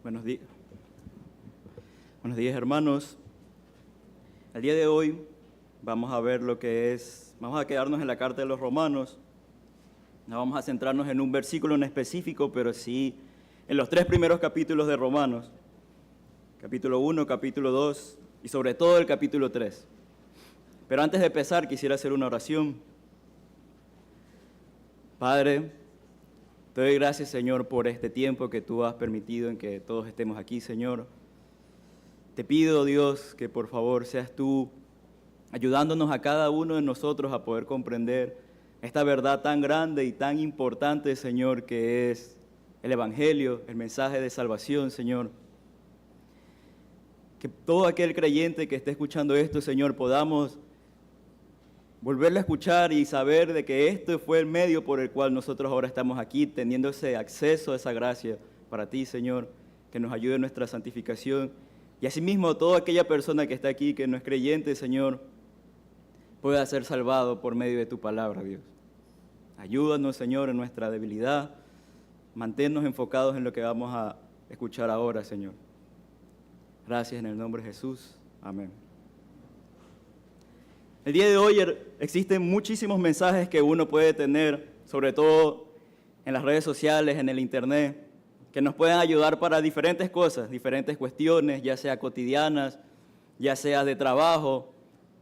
Buenos días. Buenos días, hermanos. El día de hoy vamos a ver vamos a quedarnos en la carta de los Romanos. No vamos a centrarnos en un versículo en específico, pero sí en los 3 primeros capítulos de Romanos. Capítulo 1, capítulo 2 y sobre todo el capítulo 3. Pero antes de empezar quisiera hacer una oración. Padre, te doy gracias, Señor, por este tiempo que tú has permitido en que todos estemos aquí, Señor. Te pido, Dios, que por favor seas tú ayudándonos a cada uno de nosotros a poder comprender esta verdad tan grande y tan importante, Señor, que es el Evangelio, el mensaje de salvación, Señor. Que todo aquel creyente que esté escuchando esto, Señor, podamos volverlo a escuchar y saber de que este fue el medio por el cual nosotros ahora estamos aquí, teniendo ese acceso a esa gracia para ti, Señor, que nos ayude en nuestra santificación. Y asimismo, toda aquella persona que está aquí, que no es creyente, Señor, pueda ser salvado por medio de tu palabra, Dios. Ayúdanos, Señor, en nuestra debilidad. Manténnos enfocados en lo que vamos a escuchar ahora, Señor. Gracias en el nombre de Jesús. Amén. El día de hoy existen muchísimos mensajes que uno puede tener, sobre todo en las redes sociales, en el internet, que nos pueden ayudar para diferentes cosas, diferentes cuestiones, ya sea cotidianas, ya sea de trabajo,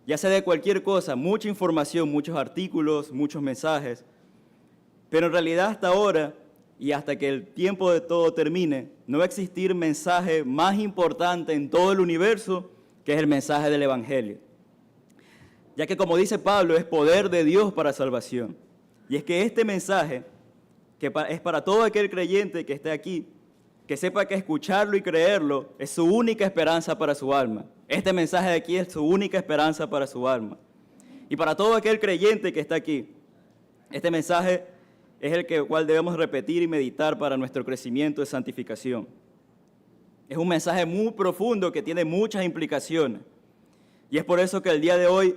ya sea de cualquier cosa, mucha información, muchos artículos, muchos mensajes. Pero en realidad hasta ahora, y hasta que el tiempo de todo termine, no va a existir mensaje más importante en todo el universo que es el mensaje del Evangelio. Ya que, como dice Pablo, es poder de Dios para salvación. Y es que este mensaje, que es para todo aquel creyente que esté aquí, que sepa que escucharlo y creerlo es su única esperanza para su alma. Este mensaje de aquí es su única esperanza para su alma. Y para todo aquel creyente que está aquí, este mensaje es el cual debemos repetir y meditar para nuestro crecimiento de santificación. Es un mensaje muy profundo que tiene muchas implicaciones. Y es por eso que el día de hoy,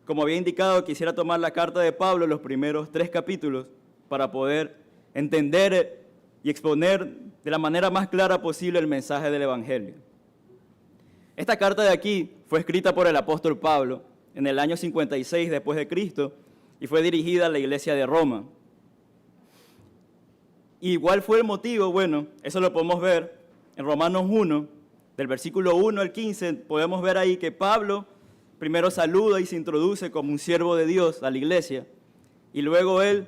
como había indicado, quisiera tomar la carta de Pablo, los primeros 3 capítulos, para poder entender y exponer de la manera más clara posible el mensaje del Evangelio. Esta carta de aquí fue escrita por el apóstol Pablo en el año 56 después de Cristo y fue dirigida a la iglesia de Roma. Igual fue el motivo, bueno, eso lo podemos ver en Romanos 1, del versículo 1 al 15, podemos ver ahí que Pablo primero saluda y se introduce como un siervo de Dios a la iglesia, y luego él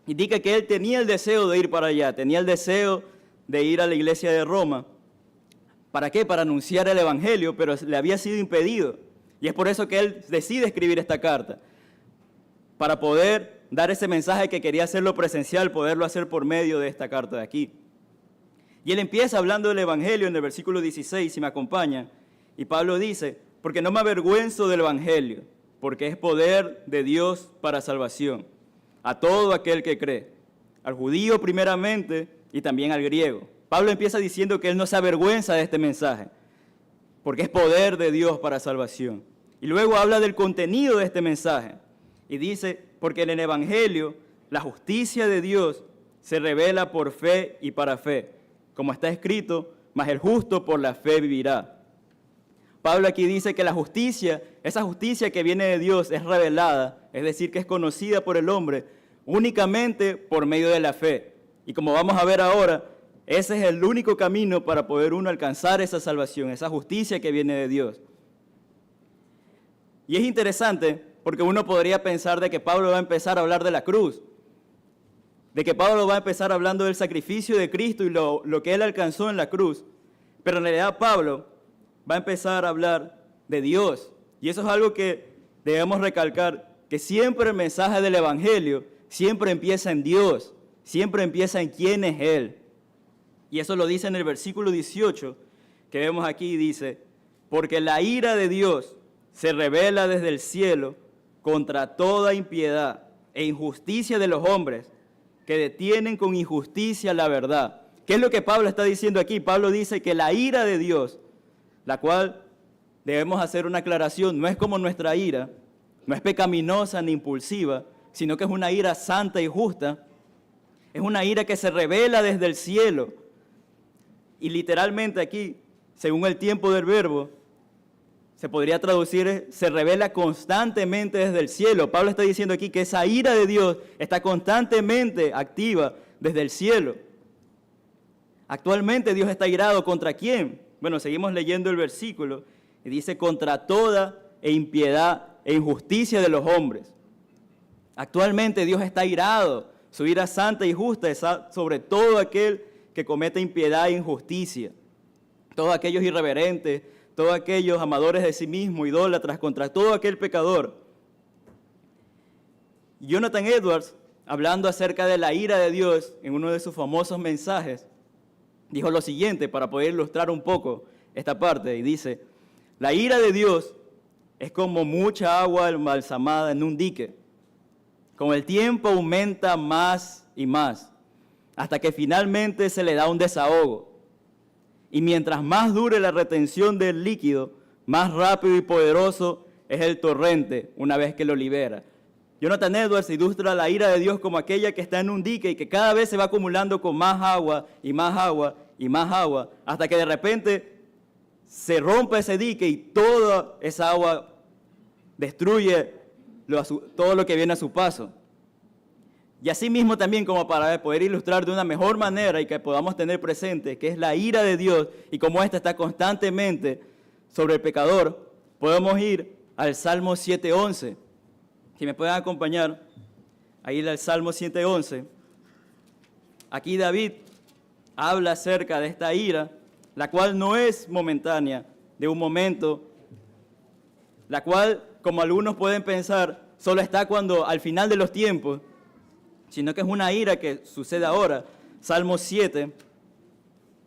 indica que él tenía el deseo de ir para allá, tenía el deseo de ir a la iglesia de Roma. ¿Para qué? Para anunciar el Evangelio, pero le había sido impedido. Y es por eso que él decide escribir esta carta, para poder dar ese mensaje que quería hacerlo presencial, poderlo hacer por medio de esta carta de aquí. Y él empieza hablando del Evangelio en el versículo 16, si me acompañan, y Pablo dice: porque no me avergüenzo del Evangelio, porque es poder de Dios para salvación a todo aquel que cree, al judío primeramente y también al griego. Pablo empieza diciendo que él no se avergüenza de este mensaje, porque es poder de Dios para salvación. Y luego habla del contenido de este mensaje y dice: porque en el Evangelio la justicia de Dios se revela por fe y para fe, como está escrito: mas el justo por la fe vivirá. Pablo aquí dice que la justicia, esa justicia que viene de Dios es revelada, es decir, que es conocida por el hombre únicamente por medio de la fe. Y como vamos a ver ahora, ese es el único camino para poder uno alcanzar esa salvación, esa justicia que viene de Dios. Y es interesante porque uno podría pensar de que Pablo va a empezar a hablar de la cruz, de que Pablo va a empezar hablando del sacrificio de Cristo y lo que él alcanzó en la cruz. Pero en realidad Pablo va a empezar a hablar de Dios. Y eso es algo que debemos recalcar, que siempre el mensaje del Evangelio siempre empieza en Dios, siempre empieza en quién es Él. Y eso lo dice en el versículo 18, que vemos aquí, dice: porque la ira de Dios se revela desde el cielo contra toda impiedad e injusticia de los hombres que detienen con injusticia la verdad. ¿Qué es lo que Pablo está diciendo aquí? Pablo dice que la ira de Dios, la cual debemos hacer una aclaración, no es como nuestra ira, no es pecaminosa ni impulsiva, sino que es una ira santa y justa, es una ira que se revela desde el cielo Y literalmente aquí, según el tiempo del verbo, se podría traducir, se revela constantemente desde el cielo. Pablo está diciendo aquí que esa ira de Dios está constantemente activa desde el cielo. Actualmente Dios está irado ¿contra quién? Bueno, seguimos leyendo el versículo y dice contra toda impiedad e injusticia de los hombres. Actualmente Dios está irado, su ira santa y justa es sobre todo aquel que comete impiedad e injusticia, todos aquellos irreverentes, todos aquellos amadores de sí mismo, idólatras, contra todo aquel pecador. Jonathan Edwards, hablando acerca de la ira de Dios en uno de sus famosos mensajes, dijo lo siguiente para poder ilustrar un poco esta parte, y dice, la ira de Dios es como mucha agua embalsamada en un dique. Con el tiempo aumenta más y más, hasta que finalmente se le da un desahogo. Y mientras más dure la retención del líquido, más rápido y poderoso es el torrente una vez que lo libera. Jonathan Edwards ilustra la ira de Dios como aquella que está en un dique y que cada vez se va acumulando con más agua y más agua y más agua, hasta que de repente se rompe ese dique y toda esa agua destruye todo lo que viene a su paso. Y así mismo también, como para poder ilustrar de una mejor manera y que podamos tener presente que es la ira de Dios y cómo ésta está constantemente sobre el pecador, podemos ir al Salmo 7:11. Si me pueden acompañar a ir al Salmo 7:11. Aquí David habla acerca de esta ira, la cual no es momentánea, de un momento, la cual, como algunos pueden pensar, solo está cuando al final de los tiempos, sino que es una ira que sucede ahora. Salmo 7,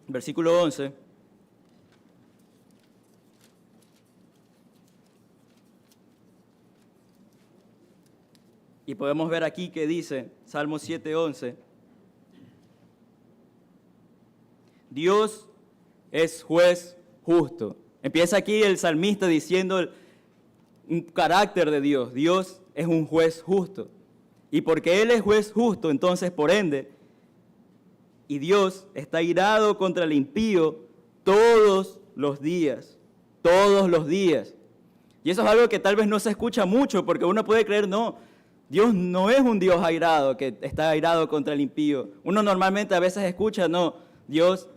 versículo 11. Y podemos ver aquí que dice, Salmo 7:11, Dios es juez justo. Empieza aquí el salmista diciendo un carácter de Dios. Dios es un juez justo. Y porque Él es juez justo, entonces por ende, y Dios está irado contra el impío todos los días. Todos los días. Y eso es algo que tal vez no se escucha mucho, porque uno puede creer, no, Dios no es un Dios airado, que está airado contra el impío. Uno normalmente a veces escucha, no, Dios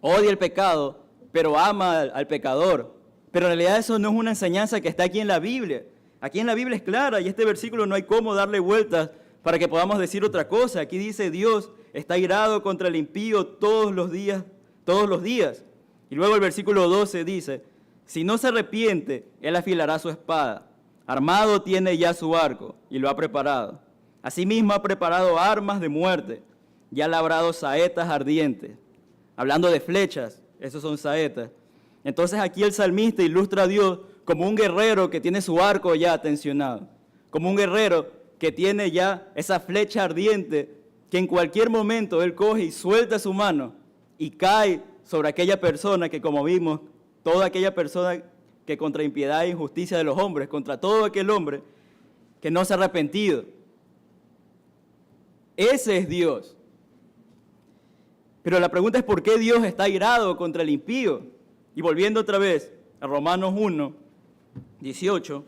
odia el pecado, pero ama al pecador. Pero en realidad eso no es una enseñanza que está aquí en la Biblia. Aquí en la Biblia es clara y este versículo no hay cómo darle vueltas para que podamos decir otra cosa. Aquí dice Dios está irado contra el impío todos los días, todos los días. Y luego el versículo 12 dice, si no se arrepiente, Él afilará su espada. Armado tiene ya su arco y lo ha preparado. Asimismo ha preparado armas de muerte y ha labrado saetas ardientes. Hablando de flechas, esos son saetas. Entonces aquí el salmista ilustra a Dios como un guerrero que tiene su arco ya tensionado, como un guerrero que tiene ya esa flecha ardiente que en cualquier momento él coge y suelta su mano y cae sobre aquella persona que, como vimos, toda aquella persona que contra impiedad e injusticia de los hombres, contra todo aquel hombre que no se ha arrepentido. Ese es Dios. Pero la pregunta es ¿por qué Dios está irado contra el impío? Y volviendo otra vez a Romanos 1:18,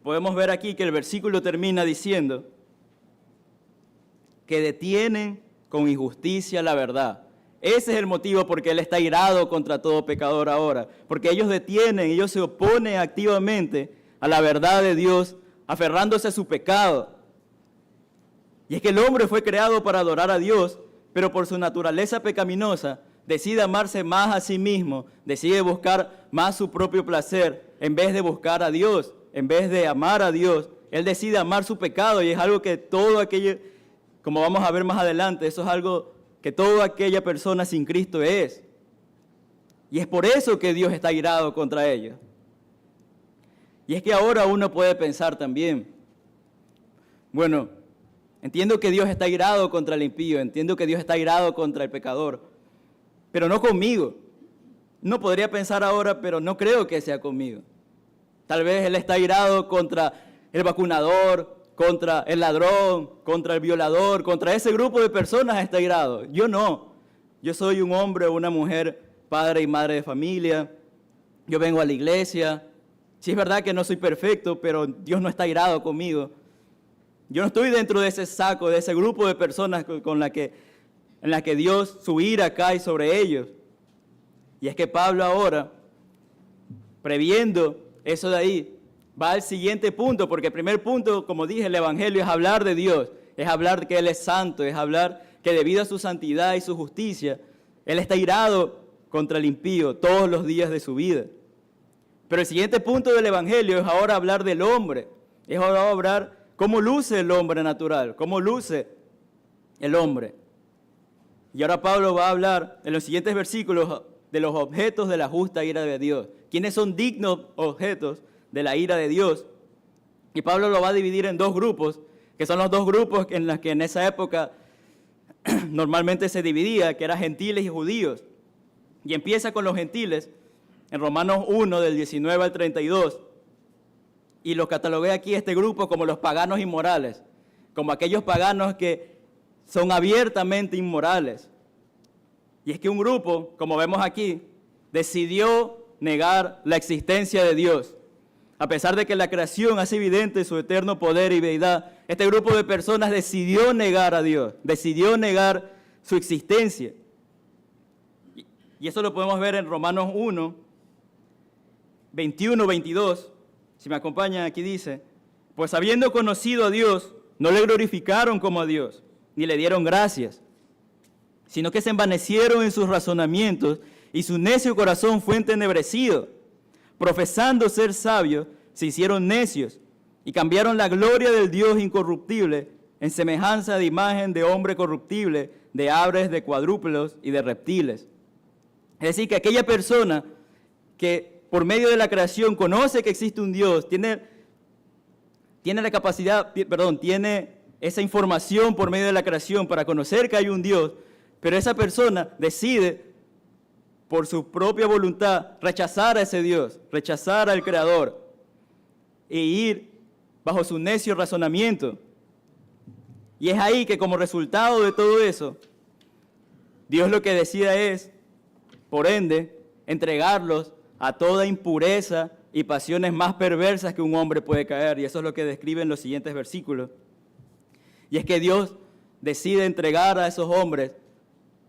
podemos ver aquí que el versículo termina diciendo que detienen con injusticia la verdad. Ese es el motivo por qué Él está irado contra todo pecador ahora, porque ellos detienen, ellos se oponen activamente a la verdad de Dios, aferrándose a su pecado. Y es que el hombre fue creado para adorar a Dios, pero por su naturaleza pecaminosa, decide amarse más a sí mismo, decide buscar más su propio placer, en vez de buscar a Dios, en vez de amar a Dios, él decide amar su pecado, y es algo que todo aquello, como vamos a ver más adelante, eso es algo que toda aquella persona sin Cristo es. Y es por eso que Dios está irado contra ellos. Y es que ahora uno puede pensar también, bueno, entiendo que Dios está irado contra el impío, entiendo que Dios está irado contra el pecador, pero no conmigo. No podría pensar ahora, pero no creo que sea conmigo. Tal vez Él está irado contra el vacunador, contra el ladrón, contra el violador, contra ese grupo de personas está irado. Yo no. Yo soy un hombre o una mujer, padre y madre de familia. Yo vengo a la iglesia. Sí es verdad que no soy perfecto, pero Dios no está irado conmigo. Yo no estoy dentro de ese saco, de ese grupo de personas en la que Dios, su ira cae sobre ellos. Y es que Pablo ahora, previendo eso de ahí, va al siguiente punto, porque el primer punto, como dije, el Evangelio es hablar de Dios, es hablar que Él es santo, es hablar que debido a su santidad y su justicia, Él está irado contra el impío todos los días de su vida. Pero el siguiente punto del Evangelio es ahora hablar del hombre, es ahora hablar cómo luce el hombre natural, cómo luce el hombre. Y ahora Pablo va a hablar en los siguientes versículos de los objetos de la justa ira de Dios. ¿Quiénes son dignos objetos de la ira de Dios? Y Pablo lo va a dividir en dos grupos, que son los dos grupos en los que en esa época normalmente se dividía, que eran gentiles y judíos. Y empieza con los gentiles, en Romanos 1, del 19 al 32. Y los catalogué aquí, este grupo, como los paganos inmorales, como aquellos paganos que son abiertamente inmorales. Y es que un grupo, como vemos aquí, decidió negar la existencia de Dios. A pesar de que la creación hace evidente su eterno poder y deidad, este grupo de personas decidió negar a Dios, decidió negar su existencia. Y eso lo podemos ver en Romanos 1, 21, 22. Si me acompañan, aquí dice: pues habiendo conocido a Dios, no le glorificaron como a Dios, ni le dieron gracias, sino que se envanecieron en sus razonamientos y su necio corazón fue entenebrecido. Profesando ser sabios, se hicieron necios y cambiaron la gloria del Dios incorruptible en semejanza de imagen de hombre corruptible, de aves, de cuadrúpedos y de reptiles. Es decir, que aquella persona que por medio de la creación conoce que existe un Dios, tiene la capacidad, tiene esa información por medio de la creación para conocer que hay un Dios, pero esa persona decide por su propia voluntad rechazar a ese Dios, rechazar al Creador e ir bajo su necio razonamiento. Y es ahí que como resultado de todo eso, Dios lo que decide es, por ende, entregarlos a toda impureza y pasiones más perversas que un hombre puede caer. Y eso es lo que describen los siguientes versículos. Y es que Dios decide entregar a esos hombres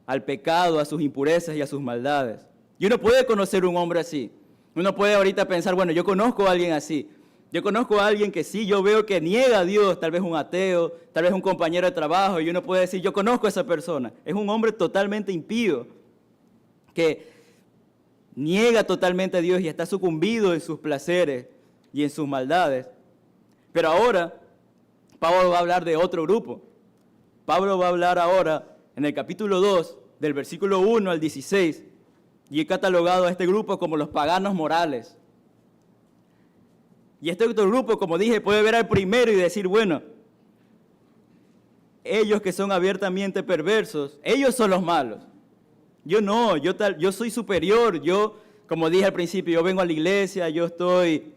al pecado, a sus impurezas y a sus maldades. Y uno puede conocer un hombre así. Uno puede ahorita pensar, bueno, yo conozco a alguien así. Yo conozco a alguien que sí, yo veo que niega a Dios, tal vez un ateo, tal vez un compañero de trabajo, y uno puede decir, yo conozco a esa persona. Es un hombre totalmente impío, que niega totalmente a Dios y está sucumbido en sus placeres y en sus maldades. Pero ahora, Pablo va a hablar de otro grupo. Pablo va a hablar ahora en el capítulo 2, del versículo 1 al 16, y he catalogado a este grupo como los paganos morales. Y este otro grupo, como dije, puede ver al primero y decir, bueno, ellos que son abiertamente perversos, ellos son los malos. Yo no, yo soy superior, yo, como dije al principio, yo vengo a la iglesia, yo estoy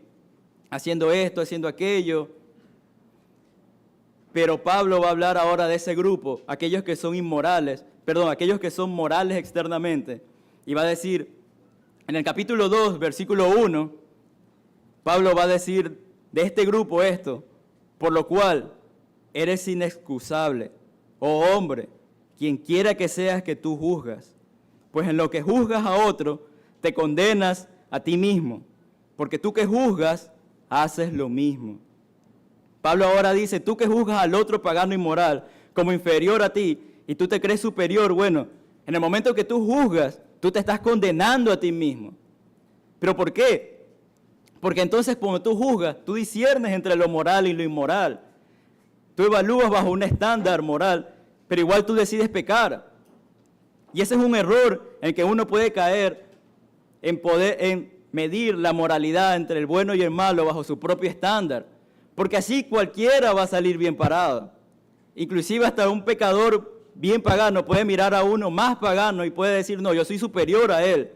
haciendo esto, haciendo aquello. Pero Pablo va a hablar ahora de ese grupo, aquellos que son inmorales, aquellos que son morales externamente. Y va a decir, en el capítulo 2, versículo 1, Pablo va a decir de este grupo esto: por lo cual eres inexcusable, oh hombre, quien quiera que seas que tú juzgas. Pues en lo que juzgas a otro, te condenas a ti mismo, porque tú que juzgas, haces lo mismo. Pablo ahora dice, tú que juzgas al otro pagano inmoral como inferior a ti, y tú te crees superior, bueno, en el momento que tú juzgas, tú te estás condenando a ti mismo. ¿Pero por qué? Porque entonces cuando tú juzgas, tú disciernes entre lo moral y lo inmoral. Tú evalúas bajo un estándar moral, pero igual tú decides pecar. Y ese es un error en que uno puede caer en medir la moralidad entre el bueno y el malo bajo su propio estándar. Porque así cualquiera va a salir bien parado. Inclusive hasta un pecador bien pagano puede mirar a uno más pagano y puede decir, no, yo soy superior a él.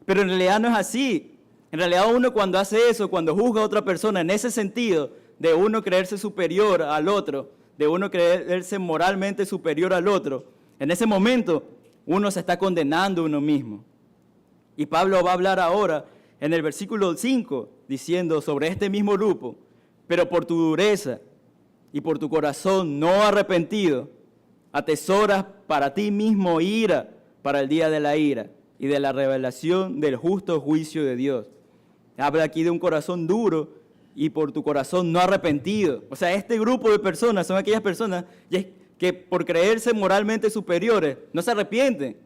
Pero en realidad no es así. En realidad uno cuando hace eso, cuando juzga a otra persona en ese sentido, de uno creerse superior al otro, de uno creerse moralmente superior al otro, en ese momento uno se está condenando a uno mismo. Y Pablo va a hablar ahora en el versículo 5, diciendo sobre este mismo grupo, pero por tu dureza y por tu corazón no arrepentido, atesoras para ti mismo ira para el día de la ira y de la revelación del justo juicio de Dios. Habla aquí de un corazón duro y por tu corazón no arrepentido. O sea, este grupo de personas son aquellas personas que por creerse moralmente superiores no se arrepienten.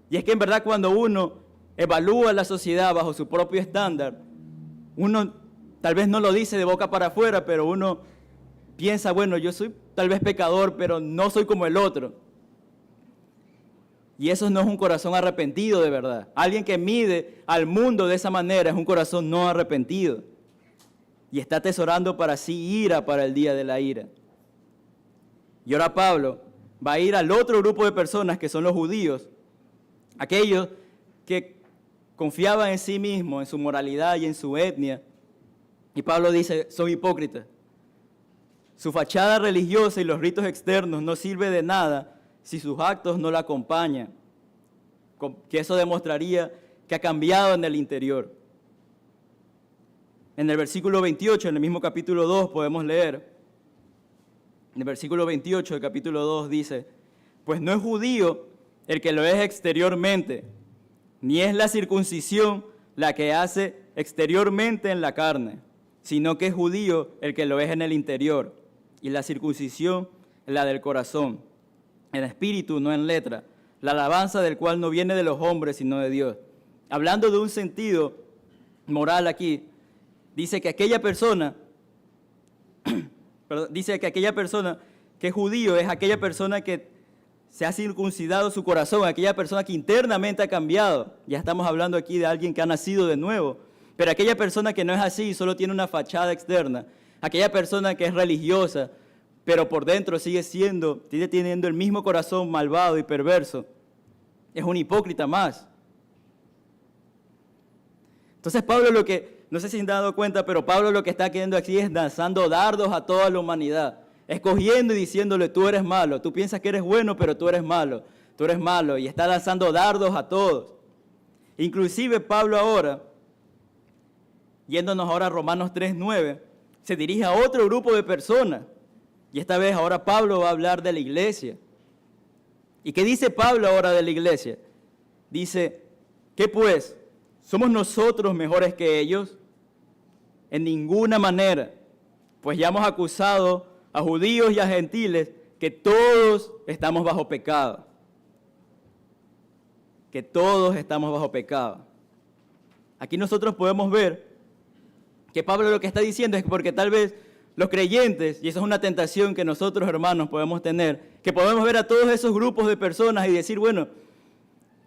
Y es que en verdad cuando uno evalúa la sociedad bajo su propio estándar, uno tal vez no lo dice de boca para afuera, pero uno piensa, bueno, yo soy tal vez pecador, pero no soy como el otro. Y eso no es un corazón arrepentido de verdad. Alguien que mide al mundo de esa manera es un corazón no arrepentido. Y está atesorando para sí ira para el día de la ira. Y ahora Pablo va a ir al otro grupo de personas que son los judíos, aquellos que confiaban en sí mismos, en su moralidad y en su etnia. Y Pablo dice, son hipócritas. Su fachada religiosa y los ritos externos no sirven de nada si sus actos no la acompañan, que eso demostraría que ha cambiado en el interior. En el versículo 28, en el mismo capítulo 2, podemos leer, en el versículo 28 del capítulo 2 dice, pues no es judío el que lo es exteriormente, ni es la circuncisión la que hace exteriormente en la carne, sino que es judío el que lo es en el interior, y la circuncisión la del corazón, en espíritu, no en letra, la alabanza del cual no viene de los hombres, sino de Dios. Hablando de un sentido moral aquí, dice que aquella persona, que es judío es aquella persona que se ha circuncidado su corazón, aquella persona que internamente ha cambiado. Ya estamos hablando aquí de alguien que ha nacido de nuevo, pero aquella persona que no es así, solo tiene una fachada externa, aquella persona que es religiosa, pero por dentro sigue teniendo el mismo corazón malvado y perverso, es un hipócrita más. Entonces Pablo no sé si se han dado cuenta, pero Pablo lo que está queriendo aquí es lanzando dardos a toda la humanidad, escogiendo y diciéndole, tú eres malo, tú piensas que eres bueno, pero tú eres malo, y está lanzando dardos a todos. Inclusive Pablo ahora, yéndonos ahora a Romanos 3:9, se dirige a otro grupo de personas, y esta vez ahora Pablo va a hablar de la iglesia. ¿Y qué dice Pablo ahora de la iglesia? Dice, ¿qué pues? ¿Somos nosotros mejores que ellos? En ninguna manera, pues ya hemos acusado a judíos y a gentiles que todos estamos bajo pecado. Que todos estamos bajo pecado. Aquí nosotros podemos ver que Pablo lo que está diciendo es que porque tal vez los creyentes, y esa es una tentación que nosotros hermanos podemos tener, que podemos ver a todos esos grupos de personas y decir, bueno,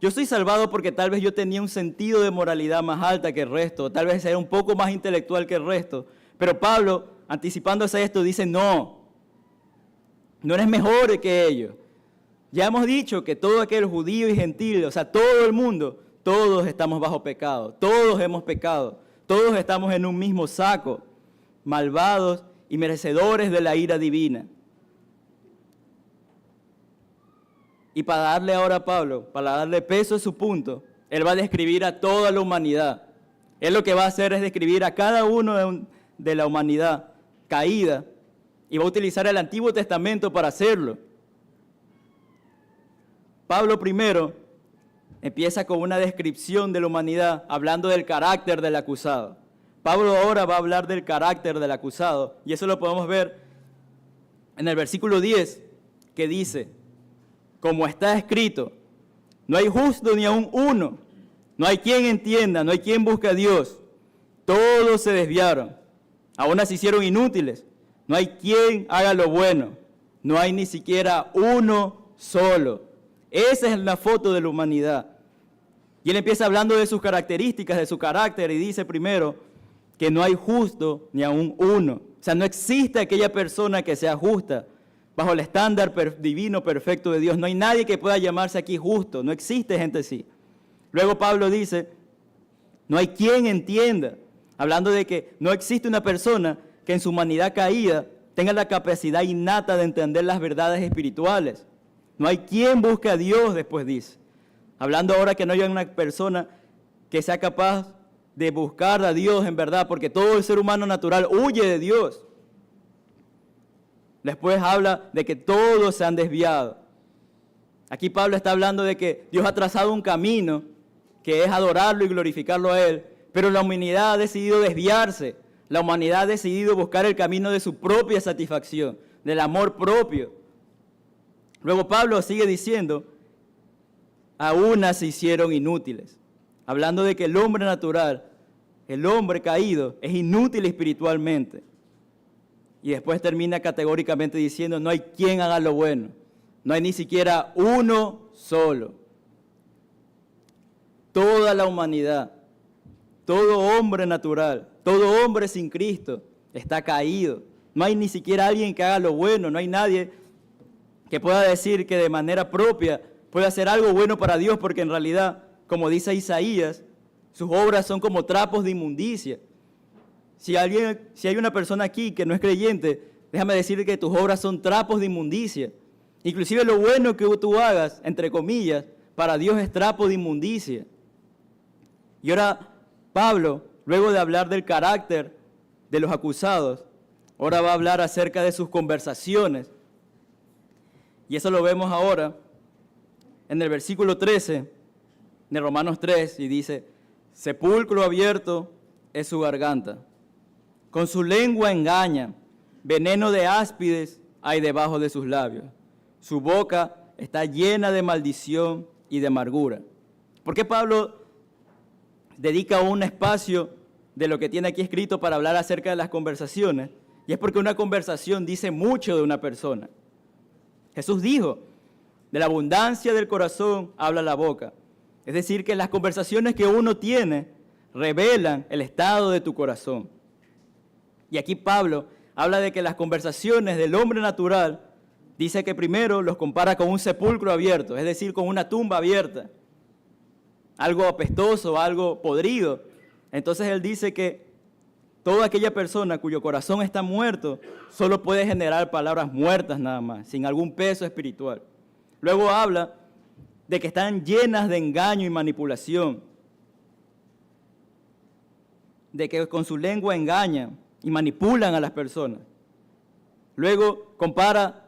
yo soy salvado porque tal vez yo tenía un sentido de moralidad más alta que el resto, tal vez era un poco más intelectual que el resto, pero Pablo, anticipándose a esto, dice, no eres mejor que ellos. Ya hemos dicho que todo aquel judío y gentil, o sea, todo el mundo, todos estamos bajo pecado, todos hemos pecado, todos estamos en un mismo saco, malvados y merecedores de la ira divina. Y para darle ahora a Pablo, para darle peso a su punto, él va a describir a toda la humanidad. Él lo que va a hacer es describir a cada uno de la humanidad caída y va a utilizar el Antiguo Testamento para hacerlo. Pablo primero empieza con una descripción de la humanidad hablando del carácter del acusado. Pablo ahora va a hablar del carácter del acusado y eso lo podemos ver en el versículo 10 que dice, como está escrito, no hay justo ni aun uno, no hay quien entienda, no hay quien busque a Dios, todos se desviaron, aún se hicieron inútiles, no hay quien haga lo bueno, no hay ni siquiera uno solo. Esa es la foto de la humanidad. Y él empieza hablando de sus características, de su carácter, y dice primero que no hay justo ni aun uno. O sea, no existe aquella persona que sea justa bajo el estándar divino perfecto de Dios. No hay nadie que pueda llamarse aquí justo, no existe gente así. Luego Pablo dice, no hay quien entienda, hablando de que no existe una persona que en su humanidad caída tenga la capacidad innata de entender las verdades espirituales. No hay quien busque a Dios, después dice. Hablando ahora que no haya una persona que sea capaz de buscar a Dios en verdad, porque todo el ser humano natural huye de Dios. Después habla de que todos se han desviado. Aquí Pablo está hablando de que Dios ha trazado un camino que es adorarlo y glorificarlo a Él, pero la humanidad ha decidido desviarse. La humanidad ha decidido buscar el camino de su propia satisfacción, del amor propio. Luego Pablo sigue diciendo, a unas se hicieron inútiles, hablando de que el hombre natural, el hombre caído, es inútil espiritualmente. Y después termina categóricamente diciendo, no hay quien haga lo bueno, no hay ni siquiera uno solo. Toda la humanidad, todo hombre natural, todo hombre sin Cristo está caído. No hay ni siquiera alguien que haga lo bueno, no hay nadie que pueda decir que de manera propia puede hacer algo bueno para Dios, porque en realidad, como dice Isaías, sus obras son como trapos de inmundicia. Si hay una persona aquí que no es creyente, déjame decirle que tus obras son trapos de inmundicia. Inclusive lo bueno que tú hagas, entre comillas, para Dios es trapo de inmundicia. Y ahora Pablo, luego de hablar del carácter de los acusados, ahora va a hablar acerca de sus conversaciones. Y eso lo vemos ahora en el versículo 13 de Romanos 3, y dice, sepulcro abierto es su garganta, con su lengua engaña, veneno de áspides hay debajo de sus labios, su boca está llena de maldición y de amargura. ¿Por qué Pablo dedica un espacio de lo que tiene aquí escrito para hablar acerca de las conversaciones? Y es porque una conversación dice mucho de una persona. Jesús dijo, de la abundancia del corazón habla la boca. Es decir, que las conversaciones que uno tiene revelan el estado de tu corazón. Y aquí Pablo habla de que las conversaciones del hombre natural, dice que primero los compara con un sepulcro abierto, es decir, con una tumba abierta, algo apestoso, algo podrido. Entonces él dice que toda aquella persona cuyo corazón está muerto solo puede generar palabras muertas nada más, sin algún peso espiritual. Luego habla de que están llenas de engaño y manipulación, de que con su lengua engañan y manipulan a las personas. Luego compara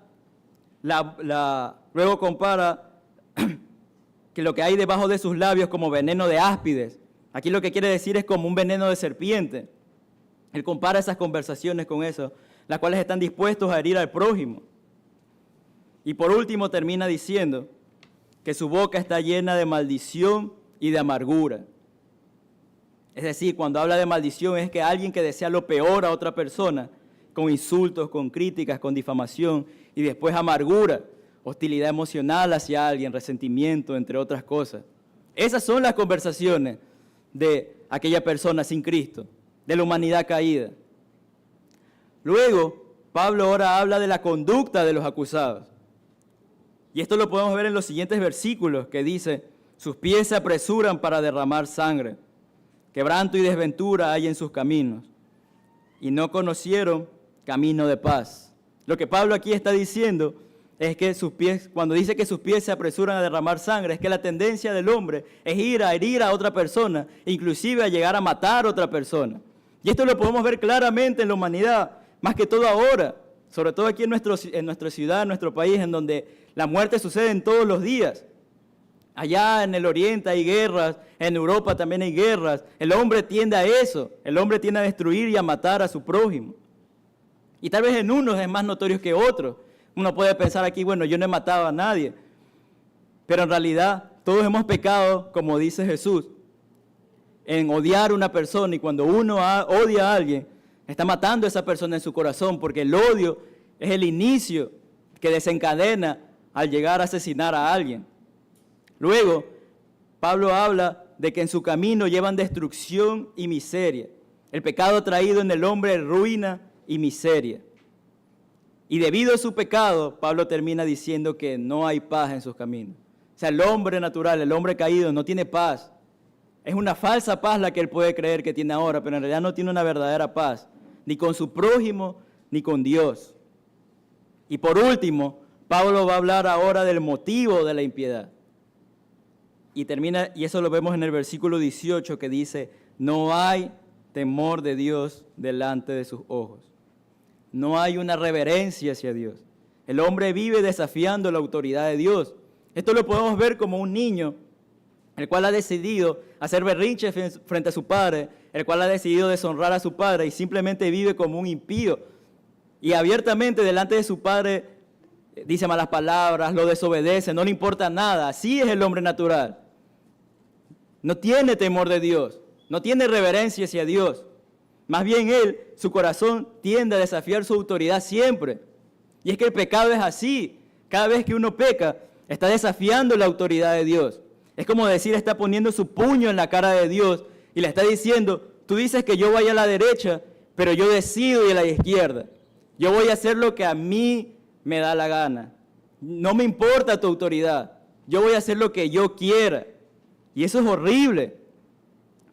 que lo que hay debajo de sus labios como veneno de áspides. Aquí lo que quiere decir es como un veneno de serpiente. Él compara esas conversaciones con eso, las cuales están dispuestos a herir al prójimo. Y por último termina diciendo que su boca está llena de maldición y de amargura. Es decir, cuando habla de maldición es que alguien que desea lo peor a otra persona, con insultos, con críticas, con difamación, y después amargura, hostilidad emocional hacia alguien, resentimiento, entre otras cosas. Esas son las conversaciones de aquella persona sin Cristo, de la humanidad caída. Luego, Pablo ahora habla de la conducta de los acusados. Y esto lo podemos ver en los siguientes versículos, que dice, sus pies se apresuran para derramar sangre, quebranto y desventura hay en sus caminos, y no conocieron camino de paz. Lo que Pablo aquí está diciendo es que sus pies, cuando dice que sus pies se apresuran a derramar sangre, es que la tendencia del hombre es ir a herir a otra persona, inclusive a llegar a matar a otra persona. Y esto lo podemos ver claramente en la humanidad, más que todo ahora, sobre todo aquí en nuestra ciudad, en nuestro país, en donde la muerte sucede en todos los días. Allá en el Oriente hay guerras, en Europa también hay guerras. El hombre tiende a eso, el hombre tiende a destruir y a matar a su prójimo. Y tal vez en unos es más notorio que otros. Uno puede pensar aquí, bueno, yo no he matado a nadie. Pero en realidad todos hemos pecado, como dice Jesús, en odiar a una persona. Y cuando uno odia a alguien, está matando a esa persona en su corazón, porque el odio es el inicio que desencadena al llegar a asesinar a alguien. Luego, Pablo habla de que en su camino llevan destrucción y miseria. El pecado ha traído en el hombre ruina y miseria. Y debido a su pecado, Pablo termina diciendo que no hay paz en sus caminos. O sea, el hombre natural, el hombre caído, no tiene paz. Es una falsa paz la que él puede creer que tiene ahora, pero en realidad no tiene una verdadera paz, ni con su prójimo, ni con Dios. Y por último, Pablo va a hablar ahora del motivo de la impiedad. Y termina, y eso lo vemos en el versículo 18 que dice, no hay temor de Dios delante de sus ojos. No hay una reverencia hacia Dios. El hombre vive desafiando la autoridad de Dios. Esto lo podemos ver como un niño, el cual ha decidido hacer berrinche frente a su padre, el cual ha decidido deshonrar a su padre y simplemente vive como un impío. Y abiertamente delante de su padre dice malas palabras, lo desobedece, no le importa nada. Así es el hombre natural. No tiene temor de Dios, no tiene reverencia hacia Dios. Más bien él, su corazón tiende a desafiar su autoridad siempre. Y es que el pecado es así. Cada vez que uno peca, está desafiando la autoridad de Dios. Es como decir, está poniendo su puño en la cara de Dios y le está diciendo, tú dices que yo vaya a la derecha, pero yo decido ir a la izquierda. Yo voy a hacer lo que a mí me da la gana. No me importa tu autoridad. Yo voy a hacer lo que yo quiera. Y eso es horrible.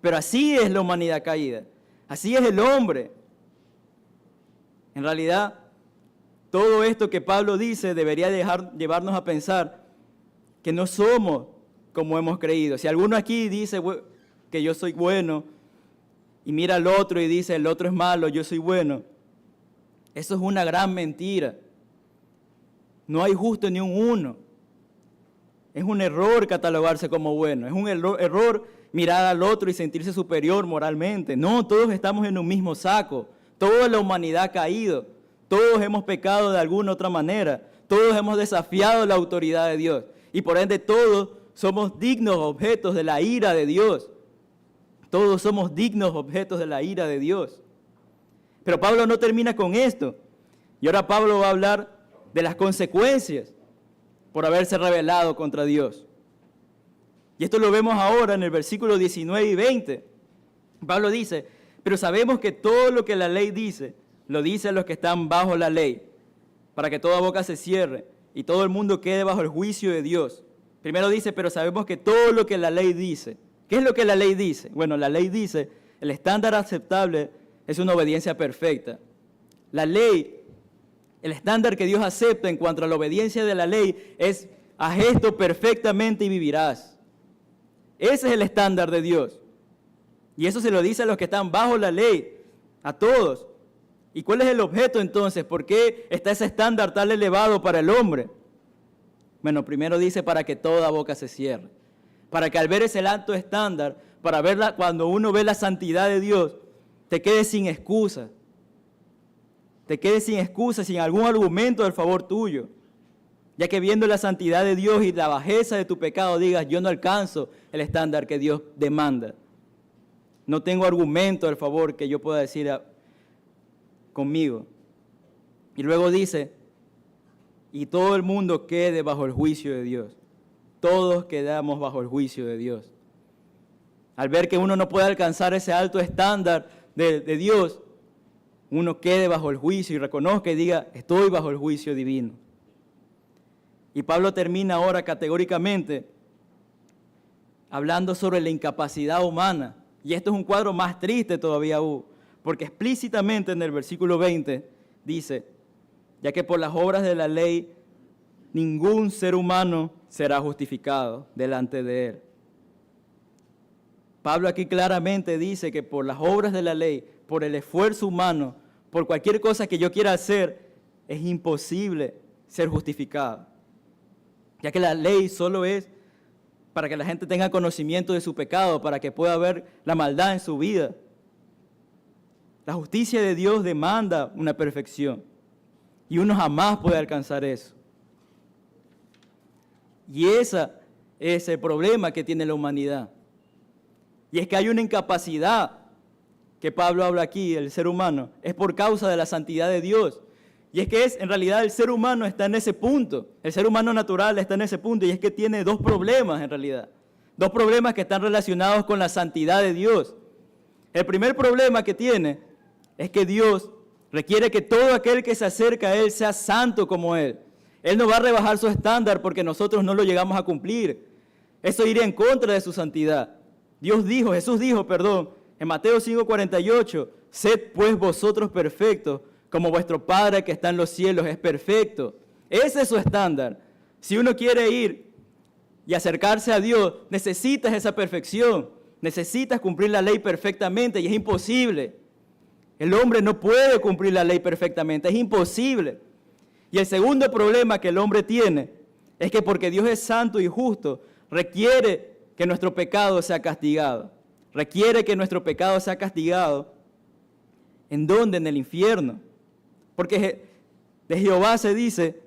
Pero así es la humanidad caída. Así es el hombre. En realidad, todo esto que Pablo dice debería llevarnos a pensar que no somos como hemos creído. Si alguno aquí dice que yo soy bueno y mira al otro y dice el otro es malo, yo soy bueno, eso es una gran mentira. No hay justo ni un uno. Es un error catalogarse como bueno. Es un error mirar al otro y sentirse superior moralmente. No, todos estamos en un mismo saco. Toda la humanidad ha caído. Todos hemos pecado de alguna otra manera. Todos hemos desafiado la autoridad de Dios. Y por ende todos somos dignos objetos de la ira de Dios. Todos somos dignos objetos de la ira de Dios. Pero Pablo no termina con esto. Y ahora Pablo va a hablar de las consecuencias por haberse rebelado contra Dios. Y esto lo vemos ahora en el versículo 19 y 20. Pablo dice, pero sabemos que todo lo que la ley dice, lo dice a los que están bajo la ley, para que toda boca se cierre y todo el mundo quede bajo el juicio de Dios. Primero dice, pero sabemos que todo lo que la ley dice. ¿Qué es lo que la ley dice? Bueno, la ley dice, el estándar aceptable es una obediencia perfecta. La ley, el estándar que Dios acepta en cuanto a la obediencia de la ley es, haz esto perfectamente y vivirás. Ese es el estándar de Dios. Y eso se lo dice a los que están bajo la ley, a todos. ¿Y cuál es el objeto entonces? ¿Por qué está ese estándar tan elevado para el hombre? Bueno, primero dice para que toda boca se cierre. Para que al ver ese alto estándar, para verla, cuando uno ve la santidad de Dios, te quedes sin excusa. Te quedes sin excusa, sin algún argumento del favor tuyo. Ya que viendo la santidad de Dios y la bajeza de tu pecado, digas, yo no alcanzo el estándar que Dios demanda. No tengo argumento del favor que yo pueda decir conmigo. Y luego dice, y todo el mundo quede bajo el juicio de Dios. Todos quedamos bajo el juicio de Dios. Al ver que uno no puede alcanzar ese alto estándar de Dios, uno quede bajo el juicio y reconozca y diga, estoy bajo el juicio divino. Y Pablo termina ahora categóricamente hablando sobre la incapacidad humana. Y esto es un cuadro más triste todavía, porque explícitamente en el versículo 20 dice, ya que por las obras de la ley ningún ser humano será justificado delante de él. Pablo aquí claramente dice que por las obras de la ley, por el esfuerzo humano, por cualquier cosa que yo quiera hacer, es imposible ser justificado. Ya que la ley solo es para que la gente tenga conocimiento de su pecado, para que pueda ver la maldad en su vida. La justicia de Dios demanda una perfección y uno jamás puede alcanzar eso. Y ese es el problema que tiene la humanidad. Y es que hay una incapacidad que Pablo habla aquí, el ser humano, es por causa de la santidad de Dios. Y es que en realidad el ser humano está en ese punto, el ser humano natural está en ese punto, y es que tiene dos problemas en realidad, dos problemas que están relacionados con la santidad de Dios. El primer problema que tiene es que Dios requiere que todo aquel que se acerca a Él sea santo como Él. Él no va a rebajar su estándar porque nosotros no lo llegamos a cumplir. Eso iría en contra de su santidad. Jesús dijo, en Mateo 5:48, sed pues vosotros perfectos, como vuestro Padre que está en los cielos es perfecto. Ese es su estándar. Si uno quiere ir y acercarse a Dios, necesitas esa perfección, necesitas cumplir la ley perfectamente y es imposible. El hombre no puede cumplir la ley perfectamente, es imposible. Y el segundo problema que el hombre tiene es que porque Dios es santo y justo, requiere que nuestro pecado sea castigado. Requiere que nuestro pecado sea castigado. ¿En dónde? En el infierno. Porque de Jehová se dice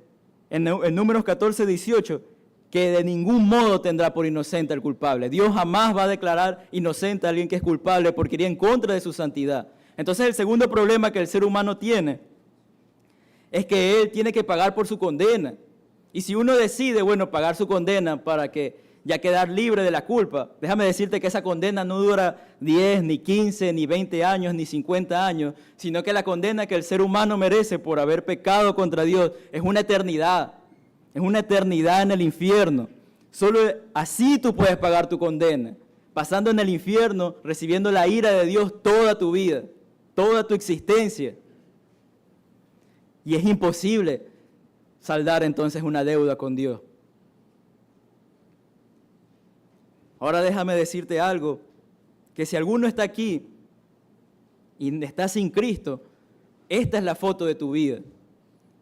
en Números 14, 18, que de ningún modo tendrá por inocente al culpable. Dios jamás va a declarar inocente a alguien que es culpable porque iría en contra de su santidad. Entonces el segundo problema que el ser humano tiene es que él tiene que pagar por su condena. Y si uno decide, bueno, pagar su condena para que ya quedar libre de la culpa, déjame decirte que esa condena no dura 10, ni 15, ni 20 años, ni 50 años, sino que la condena que el ser humano merece por haber pecado contra Dios es una eternidad en el infierno. Solo así tú puedes pagar tu condena, pasando en el infierno, recibiendo la ira de Dios toda tu vida, toda tu existencia. Y es imposible saldar entonces una deuda con Dios. Ahora déjame decirte algo, que si alguno está aquí y está sin Cristo, esta es la foto de tu vida.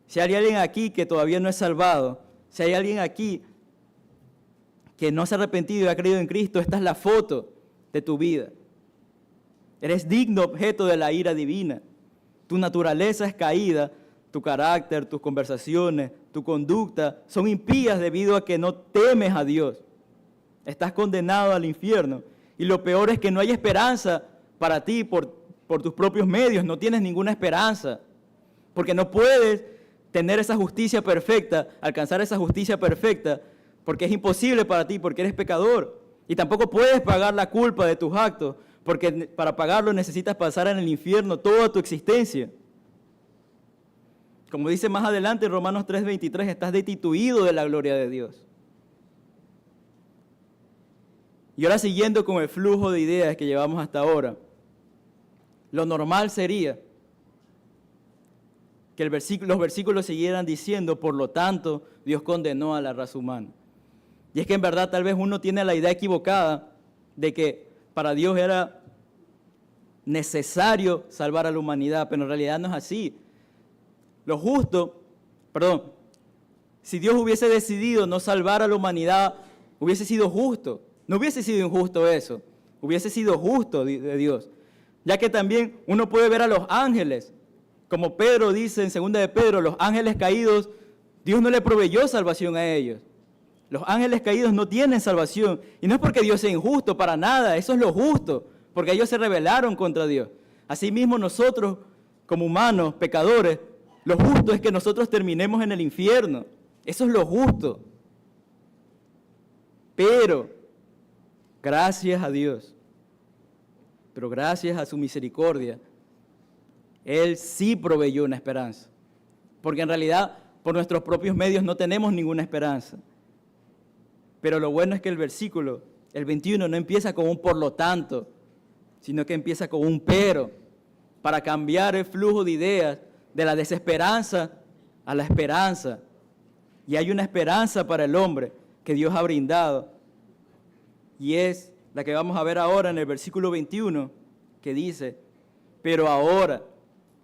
Si hay alguien aquí que todavía no es salvado, si hay alguien aquí que no se ha arrepentido y ha creído en Cristo, esta es la foto de tu vida. Eres digno objeto de la ira divina. Tu naturaleza es caída, tu carácter, tus conversaciones, tu conducta son impías debido a que no temes a Dios. Estás condenado al infierno. Y lo peor es que no hay esperanza para ti por tus propios medios. No tienes ninguna esperanza. Porque no puedes tener esa justicia perfecta, alcanzar esa justicia perfecta, porque es imposible para ti, porque eres pecador. Y tampoco puedes pagar la culpa de tus actos, porque para pagarlo necesitas pasar en el infierno toda tu existencia. Como dice más adelante en Romanos 3:23, estás destituido de la gloria de Dios. Y ahora siguiendo con el flujo de ideas que llevamos hasta ahora, lo normal sería que los versículos siguieran diciendo, por lo tanto, Dios condenó a la raza humana. Y es que en verdad tal vez uno tiene la idea equivocada de que para Dios era necesario salvar a la humanidad, pero en realidad no es así. Si Dios hubiese decidido no salvar a la humanidad, hubiese sido justo. No hubiese sido injusto eso, hubiese sido justo de Dios. Ya que también uno puede ver a los ángeles, como Pedro dice en 2 de Pedro, los ángeles caídos, Dios no le proveyó salvación a ellos. Los ángeles caídos no tienen salvación. Y no es porque Dios sea injusto, para nada, eso es lo justo, porque ellos se rebelaron contra Dios. Asimismo nosotros, como humanos, pecadores, lo justo es que nosotros terminemos en el infierno. Eso es lo justo. Pero gracias a Dios, pero gracias a su misericordia, Él sí proveyó una esperanza. Porque en realidad, por nuestros propios medios no tenemos ninguna esperanza. Pero lo bueno es que el versículo, el 21, no empieza con un por lo tanto, sino que empieza con un pero, para cambiar el flujo de ideas de la desesperanza a la esperanza. Y hay una esperanza para el hombre que Dios ha brindado. Y es la que vamos a ver ahora en el versículo 21, que dice, pero ahora,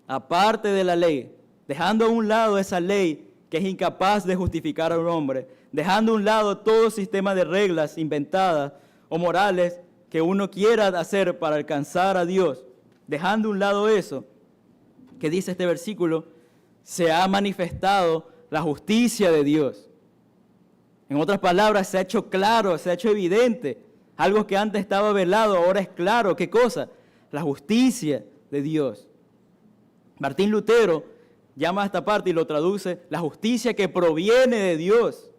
aparte de la ley, dejando a un lado esa ley que es incapaz de justificar a un hombre, dejando a un lado todo sistema de reglas inventadas o morales que uno quiera hacer para alcanzar a Dios, dejando a un lado eso, que dice este versículo, se ha manifestado la justicia de Dios. En otras palabras, se ha hecho claro, se ha hecho evidente. Algo que antes estaba velado, ahora es claro. ¿Qué cosa? La justicia de Dios. Martín Lutero llama a esta parte y lo traduce, la justicia que proviene de Dios.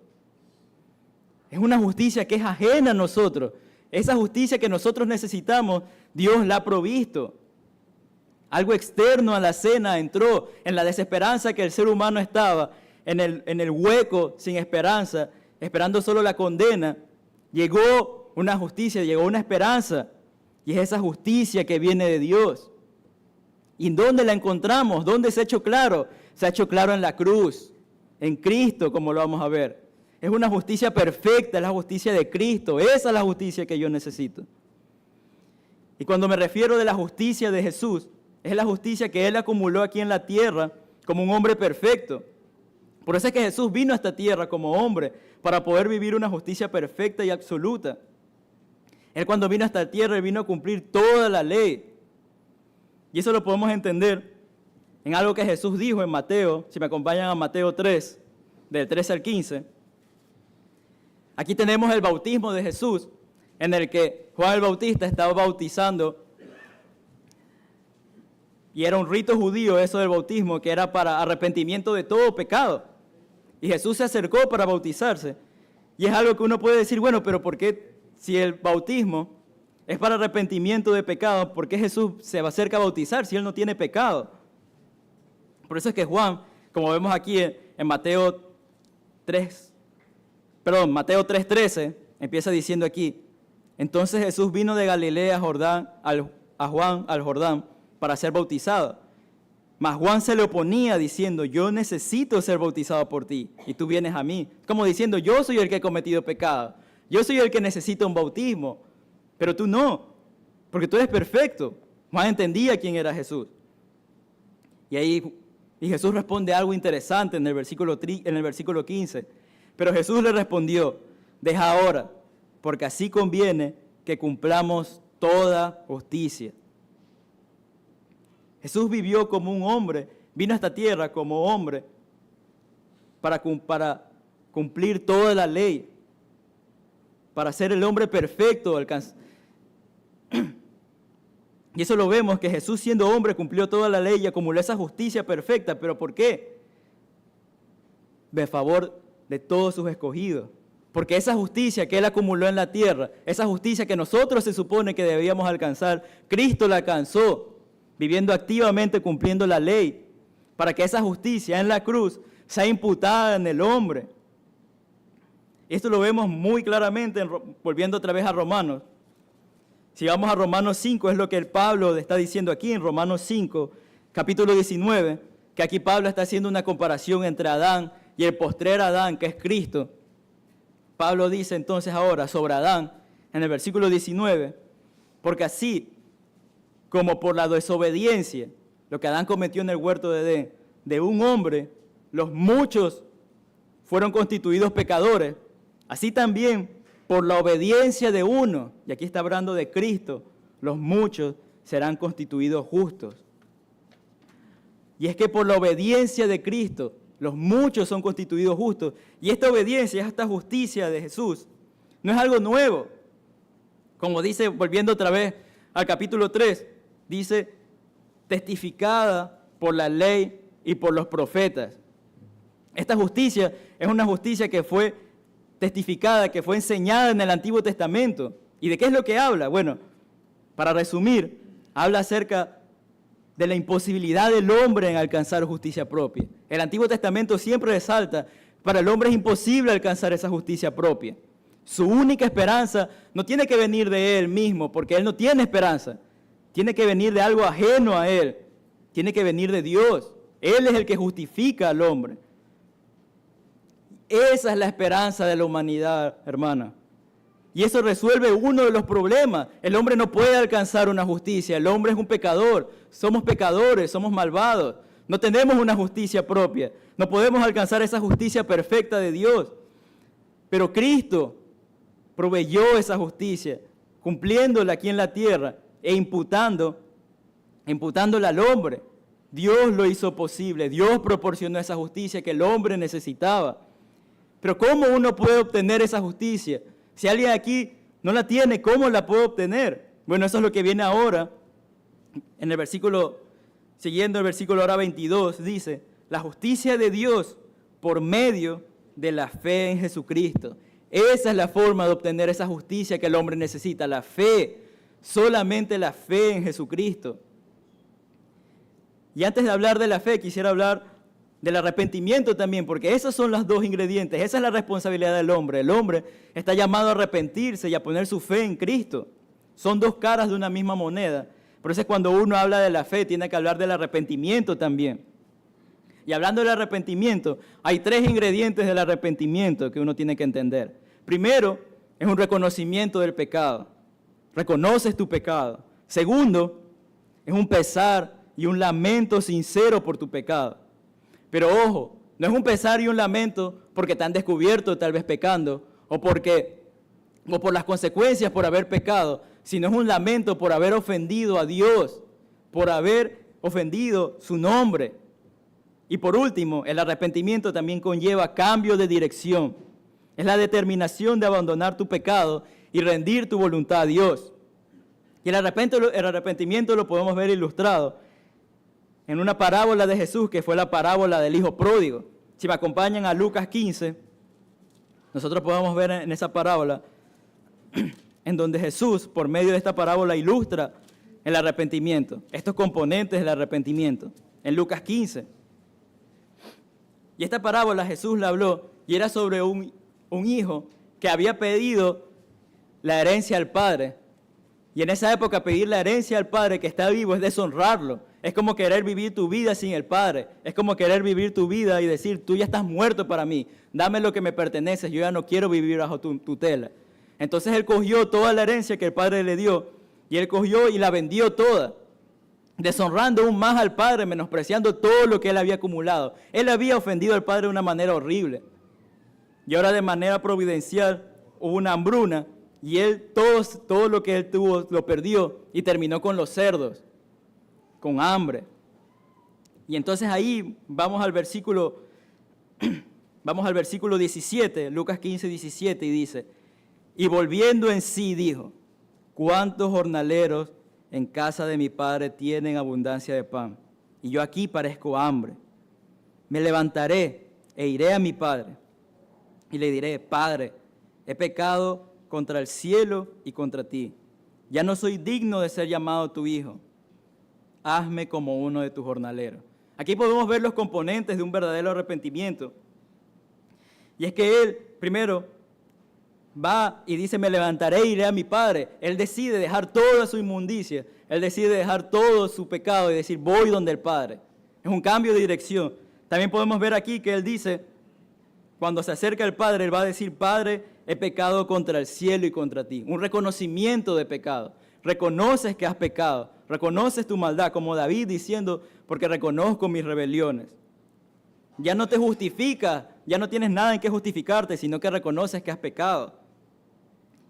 Es una justicia que es ajena a nosotros. Esa justicia que nosotros necesitamos, Dios la ha provisto. Algo externo a la escena entró en la desesperanza que el ser humano estaba, en el hueco sin esperanza, esperando solo la condena. Llegó una justicia, llegó una esperanza, y es esa justicia que viene de Dios. ¿Y dónde la encontramos? ¿Dónde se ha hecho claro? Se ha hecho claro en la cruz, en Cristo, como lo vamos a ver. Es una justicia perfecta, es la justicia de Cristo. Esa es la justicia que yo necesito. Y cuando me refiero de la justicia de Jesús, es la justicia que Él acumuló aquí en la tierra como un hombre perfecto. Por eso es que Jesús vino a esta tierra como hombre, para poder vivir una justicia perfecta y absoluta. Él cuando vino a esta tierra, Él vino a cumplir toda la ley. Y eso lo podemos entender en algo que Jesús dijo en Mateo, si me acompañan a Mateo 3, del 13 al 15. Aquí tenemos el bautismo de Jesús, en el que Juan el Bautista estaba bautizando. Y era un rito judío eso del bautismo, que era para arrepentimiento de todo pecado. Y Jesús se acercó para bautizarse. Y es algo que uno puede decir, bueno, pero ¿por qué si el bautismo es para arrepentimiento de pecado, por qué Jesús se acerca a bautizar si Él no tiene pecado? Por eso es que Juan, como vemos aquí en Mateo 3:13, empieza diciendo aquí, entonces Jesús vino de Galilea a Juan al Jordán para ser bautizado. Mas Juan se le oponía diciendo, yo necesito ser bautizado por ti y tú vienes a mí. Como diciendo, yo soy el que he cometido pecado. Yo soy el que necesita un bautismo, pero tú no, porque tú eres perfecto. Juan entendía quién era Jesús. Y Jesús responde algo interesante en el versículo 15. Pero Jesús le respondió, deja ahora, porque así conviene que cumplamos toda justicia. Jesús vivió como un hombre, vino a esta tierra como hombre para cumplir toda la ley, para ser el hombre perfecto. Y eso lo vemos, que Jesús siendo hombre cumplió toda la ley y acumuló esa justicia perfecta. ¿Pero por qué? De favor de todos sus escogidos. Porque esa justicia que Él acumuló en la tierra, esa justicia que nosotros se supone que debíamos alcanzar, Cristo la alcanzó, viviendo activamente, cumpliendo la ley, para que esa justicia en la cruz sea imputada en el hombre. Esto lo vemos muy claramente, volviendo otra vez a Romanos. Si vamos a Romanos 5, es lo que el Pablo está diciendo aquí en Romanos 5, capítulo 19, que aquí Pablo está haciendo una comparación entre Adán y el postrer Adán, que es Cristo. Pablo dice entonces ahora sobre Adán, en el versículo 19, porque así como por la desobediencia, lo que Adán cometió en el huerto de Edén, de un hombre, los muchos fueron constituidos pecadores, así también por la obediencia de uno, y aquí está hablando de Cristo, los muchos serán constituidos justos. Y es que por la obediencia de Cristo, los muchos son constituidos justos, y esta obediencia, esta justicia de Jesús, no es algo nuevo. Como dice, volviendo otra vez al capítulo 3, dice, testificada por la ley y por los profetas. Esta justicia es una justicia que fue testificada, que fue enseñada en el Antiguo Testamento. ¿Y de qué es lo que habla? Bueno, para resumir, habla acerca de la imposibilidad del hombre en alcanzar justicia propia. El Antiguo Testamento siempre resalta, para el hombre es imposible alcanzar esa justicia propia. Su única esperanza no tiene que venir de él mismo, porque él no tiene esperanza. Tiene que venir de algo ajeno a Él. Tiene que venir de Dios. Él es el que justifica al hombre. Esa es la esperanza de la humanidad, hermana. Y eso resuelve uno de los problemas. El hombre no puede alcanzar una justicia. El hombre es un pecador. Somos pecadores, somos malvados. No tenemos una justicia propia. No podemos alcanzar esa justicia perfecta de Dios. Pero Cristo proveyó esa justicia, cumpliéndola aquí en la tierra, e imputándola al hombre. Dios lo hizo posible, Dios proporcionó esa justicia que el hombre necesitaba. Pero ¿cómo uno puede obtener esa justicia? Si alguien aquí no la tiene, ¿cómo la puede obtener? Bueno, eso es lo que viene ahora, en el versículo, siguiendo el versículo ahora 22, dice, la justicia de Dios por medio de la fe en Jesucristo. Esa es la forma de obtener esa justicia que el hombre necesita, la fe. Solamente la fe en Jesucristo. Y antes de hablar de la fe, quisiera hablar del arrepentimiento también, porque esos son los dos ingredientes, esa es la responsabilidad del hombre. El hombre está llamado a arrepentirse y a poner su fe en Cristo. Son dos caras de una misma moneda. Por eso es cuando uno habla de la fe, tiene que hablar del arrepentimiento también. Y hablando del arrepentimiento, hay 3 ingredientes del arrepentimiento que uno tiene que entender. Primero, es un reconocimiento del pecado. Reconoces tu pecado. Segundo, es un pesar y un lamento sincero por tu pecado. Pero ojo, no es un pesar y un lamento porque te han descubierto tal vez pecando o por las consecuencias por haber pecado, sino es un lamento por haber ofendido a Dios, por haber ofendido su nombre. Y por último, el arrepentimiento también conlleva cambio de dirección. Es la determinación de abandonar tu pecado y rendir tu voluntad a Dios. Y el arrepentimiento lo podemos ver ilustrado en una parábola de Jesús, que fue la parábola del hijo pródigo. Si me acompañan a Lucas 15, nosotros podemos ver en esa parábola en donde Jesús, por medio de esta parábola, ilustra el arrepentimiento, estos componentes del arrepentimiento, en Lucas 15. Y esta parábola Jesús la habló y era sobre un hijo que había pedido la herencia al padre. Y en esa época pedir la herencia al padre que está vivo es deshonrarlo. Es como querer vivir tu vida sin el padre. Es como querer vivir tu vida y decir, tú ya estás muerto para mí. Dame lo que me pertenece, yo ya no quiero vivir bajo tu tutela. Entonces él cogió toda la herencia que el padre le dio y él cogió y la vendió toda, deshonrando aún más al padre, menospreciando todo lo que él había acumulado. Él había ofendido al padre de una manera horrible. Y ahora de manera providencial hubo una hambruna y él todo lo que él tuvo lo perdió y terminó con los cerdos, con hambre. Y entonces ahí vamos al versículo 17, Lucas 15, 17, y dice, y volviendo en sí dijo, ¿cuántos jornaleros en casa de mi padre tienen abundancia de pan? Y yo aquí padezco hambre. Me levantaré e iré a mi padre y le diré, Padre, he pecado contra el cielo y contra ti. Ya no soy digno de ser llamado tu hijo. Hazme como uno de tus jornaleros. Aquí podemos ver los componentes de un verdadero arrepentimiento. Y es que él, primero, va y dice, me levantaré e iré a mi padre. Él decide dejar toda su inmundicia. Él decide dejar todo su pecado y decir, voy donde el Padre. Es un cambio de dirección. También podemos ver aquí que él dice, cuando se acerca al Padre, él va a decir, Padre, he pecado contra el cielo y contra ti. Un reconocimiento de pecado. Reconoces que has pecado. Reconoces tu maldad, como David diciendo, porque reconozco mis rebeliones. Ya no te justificas, ya no tienes nada en qué justificarte, sino que reconoces que has pecado.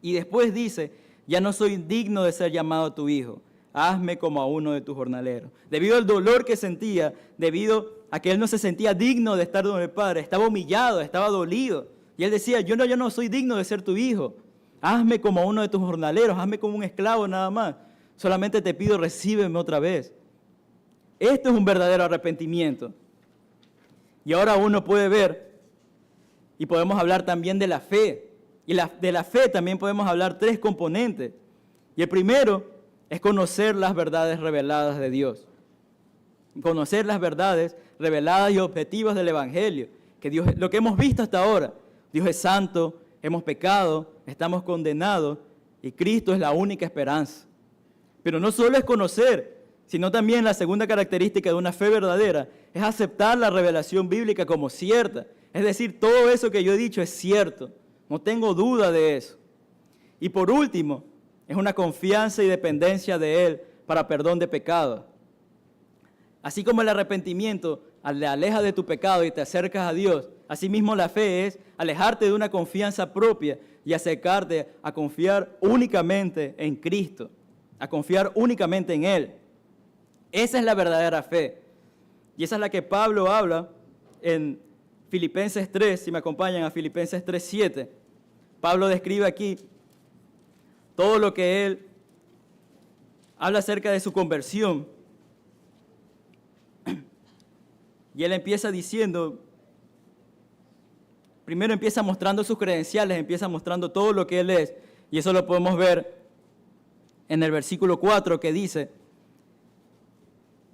Y después dice, ya no soy digno de ser llamado tu hijo. Hazme como a uno de tus jornaleros. Debido al dolor que sentía, debido a que él no se sentía digno de estar donde el Padre, estaba humillado, estaba dolido. Y él decía, yo no soy digno de ser tu hijo. Hazme como a uno de tus jornaleros, hazme como un esclavo nada más. Solamente te pido, recíbeme otra vez. Esto es un verdadero arrepentimiento. Y ahora uno puede ver, y podemos hablar también de la fe. Y de la fe también podemos hablar 3 componentes. Y el primero es conocer las verdades reveladas de Dios. Conocer las verdades reveladas y objetivas del Evangelio. Que Dios, lo que hemos visto hasta ahora, Dios es santo, hemos pecado, estamos condenados y Cristo es la única esperanza. Pero no solo es conocer, sino también la segunda característica de una fe verdadera es aceptar la revelación bíblica como cierta. Es decir, todo eso que yo he dicho es cierto, no tengo duda de eso. Y por último, es una confianza y dependencia de Él para perdón de pecado. Así como el arrepentimiento le aleja de tu pecado y te acercas a Dios, asimismo la fe es alejarte de una confianza propia y acercarte a confiar únicamente en Cristo, a confiar únicamente en Él. Esa es la verdadera fe. Y esa es la que Pablo habla en Filipenses 3, si me acompañan a Filipenses 3:7. Pablo describe aquí todo lo que él habla acerca de su conversión. Y él empieza diciendo, primero empieza mostrando sus credenciales, empieza mostrando todo lo que él es. Y eso lo podemos ver en el versículo 4 que dice,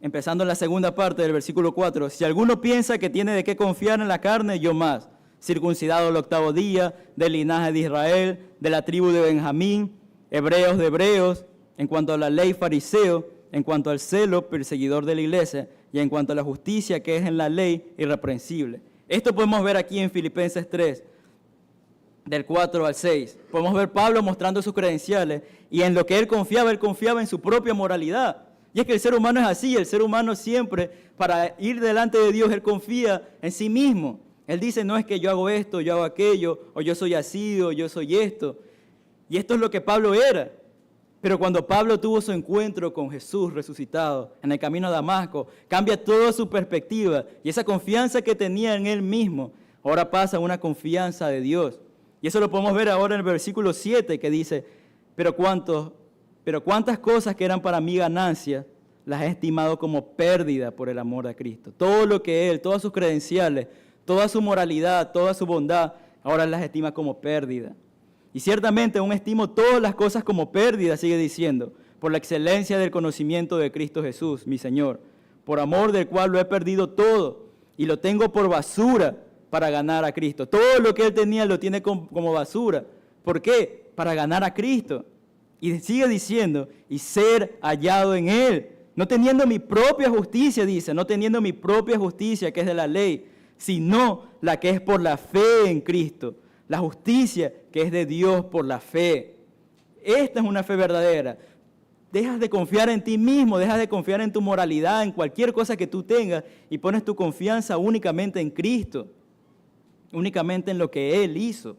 empezando en la segunda parte del versículo 4, si alguno piensa que tiene de qué confiar en la carne, yo más, circuncidado el 8º día, del linaje de Israel, de la tribu de Benjamín, hebreos de hebreos, en cuanto a la ley fariseo, en cuanto al celo, perseguidor de la iglesia, y en cuanto a la justicia que es en la ley, irreprensible. Esto podemos ver aquí en Filipenses 3, del 4 al 6. Podemos ver Pablo mostrando sus credenciales, y en lo que él confiaba en su propia moralidad. Y es que el ser humano es así, el ser humano siempre, para ir delante de Dios, él confía en sí mismo. Él dice, no es que yo hago esto, yo hago aquello, o yo soy así, o yo soy esto. Y esto es lo que Pablo era. Pero cuando Pablo tuvo su encuentro con Jesús resucitado en el camino a Damasco, cambia toda su perspectiva. Y esa confianza que tenía en él mismo, ahora pasa a una confianza de Dios. Y eso lo podemos ver ahora en el versículo 7 que dice, pero cuántas cosas que eran para mí ganancia, las he estimado como pérdida por el amor a Cristo. Todo lo que él, todas sus credenciales, toda su moralidad, toda su bondad, ahora las estima como pérdida. Y ciertamente aún estimo todas las cosas como pérdida, sigue diciendo, por la excelencia del conocimiento de Cristo Jesús, mi Señor, por amor del cual lo he perdido todo y lo tengo por basura para ganar a Cristo. Todo lo que él tenía lo tiene como basura. ¿Por qué? Para ganar a Cristo. Y sigue diciendo, y ser hallado en él, no teniendo mi propia justicia, dice, no teniendo mi propia justicia que es de la ley, sino la que es por la fe en Cristo, la justicia que es de Dios por la fe. Esta es una fe verdadera. Dejas de confiar en ti mismo, dejas de confiar en tu moralidad, en cualquier cosa que tú tengas y pones tu confianza únicamente en Cristo, únicamente en lo que Él hizo.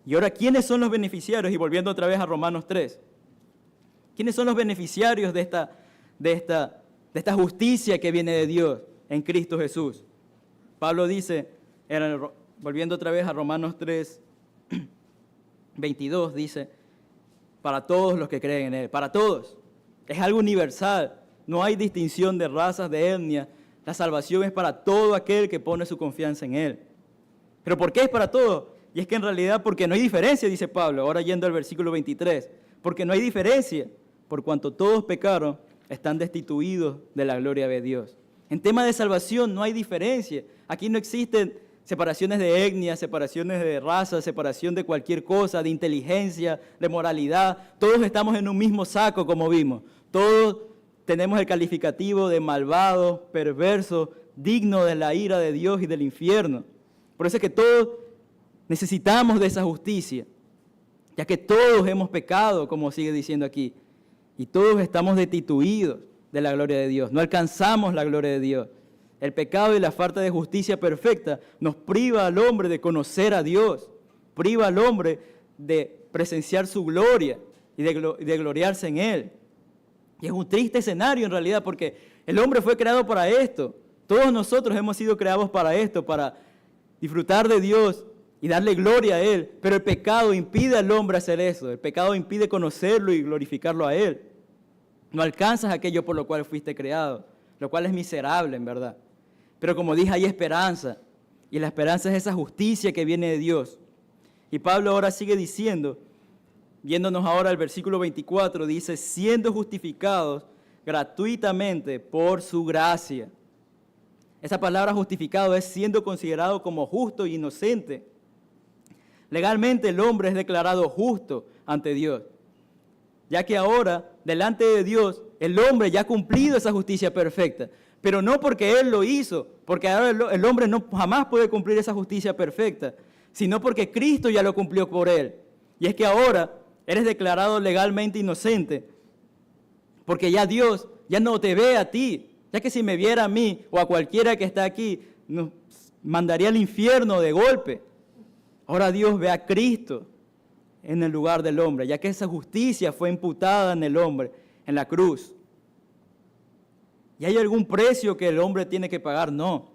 Y ahora, ¿quiénes son los beneficiarios? Y volviendo otra vez a Romanos 3. ¿Quiénes son los beneficiarios de esta justicia que viene de Dios en Cristo Jesús? Pablo dice, volviendo otra vez a Romanos 3, 22, dice, para todos los que creen en Él, para todos. Es algo universal, no hay distinción de razas, de etnia. La salvación es para todo aquel que pone su confianza en Él. ¿Pero por qué es para todos? Y es que en realidad porque no hay diferencia, dice Pablo, ahora yendo al versículo 23, porque no hay diferencia, por cuanto todos pecaron, están destituidos de la gloria de Dios. En tema de salvación no hay diferencia. Aquí no existen separaciones de etnia, separaciones de raza, separación de cualquier cosa, de inteligencia, de moralidad. Todos estamos en un mismo saco, como vimos. Todos tenemos el calificativo de malvado, perverso, digno de la ira de Dios y del infierno. Por eso es que todos necesitamos de esa justicia, ya que todos hemos pecado, como sigue diciendo aquí, y todos estamos destituidos de la gloria de Dios. No alcanzamos la gloria de Dios. El pecado y la falta de justicia perfecta nos priva al hombre de conocer a Dios, priva al hombre de presenciar su gloria y de gloriarse en Él. Y es un triste escenario en realidad, porque el hombre fue creado para esto. Todos nosotros hemos sido creados para esto, para disfrutar de Dios y darle gloria a Él. Pero el pecado impide al hombre hacer eso. El pecado impide conocerlo y glorificarlo a Él. No alcanzas aquello por lo cual fuiste creado, lo cual es miserable en verdad. Pero como dije, hay esperanza. Y la esperanza es esa justicia que viene de Dios. Y Pablo ahora sigue diciendo, viéndonos ahora al versículo 24, dice, siendo justificados gratuitamente por su gracia. Esa palabra justificado es siendo considerado como justo e inocente. Legalmente el hombre es declarado justo ante Dios, ya que ahora, delante de Dios, el hombre ya ha cumplido esa justicia perfecta, pero no porque él lo hizo, porque ahora el hombre no jamás puede cumplir esa justicia perfecta, sino porque Cristo ya lo cumplió por él. Y es que ahora eres declarado legalmente inocente, porque ya Dios ya no te ve a ti, ya que si me viera a mí o a cualquiera que está aquí, nos mandaría al infierno de golpe. Ahora Dios ve a Cristo en el lugar del hombre, ya que esa justicia fue imputada en el hombre, en la cruz. ¿Y hay algún precio que el hombre tiene que pagar? No.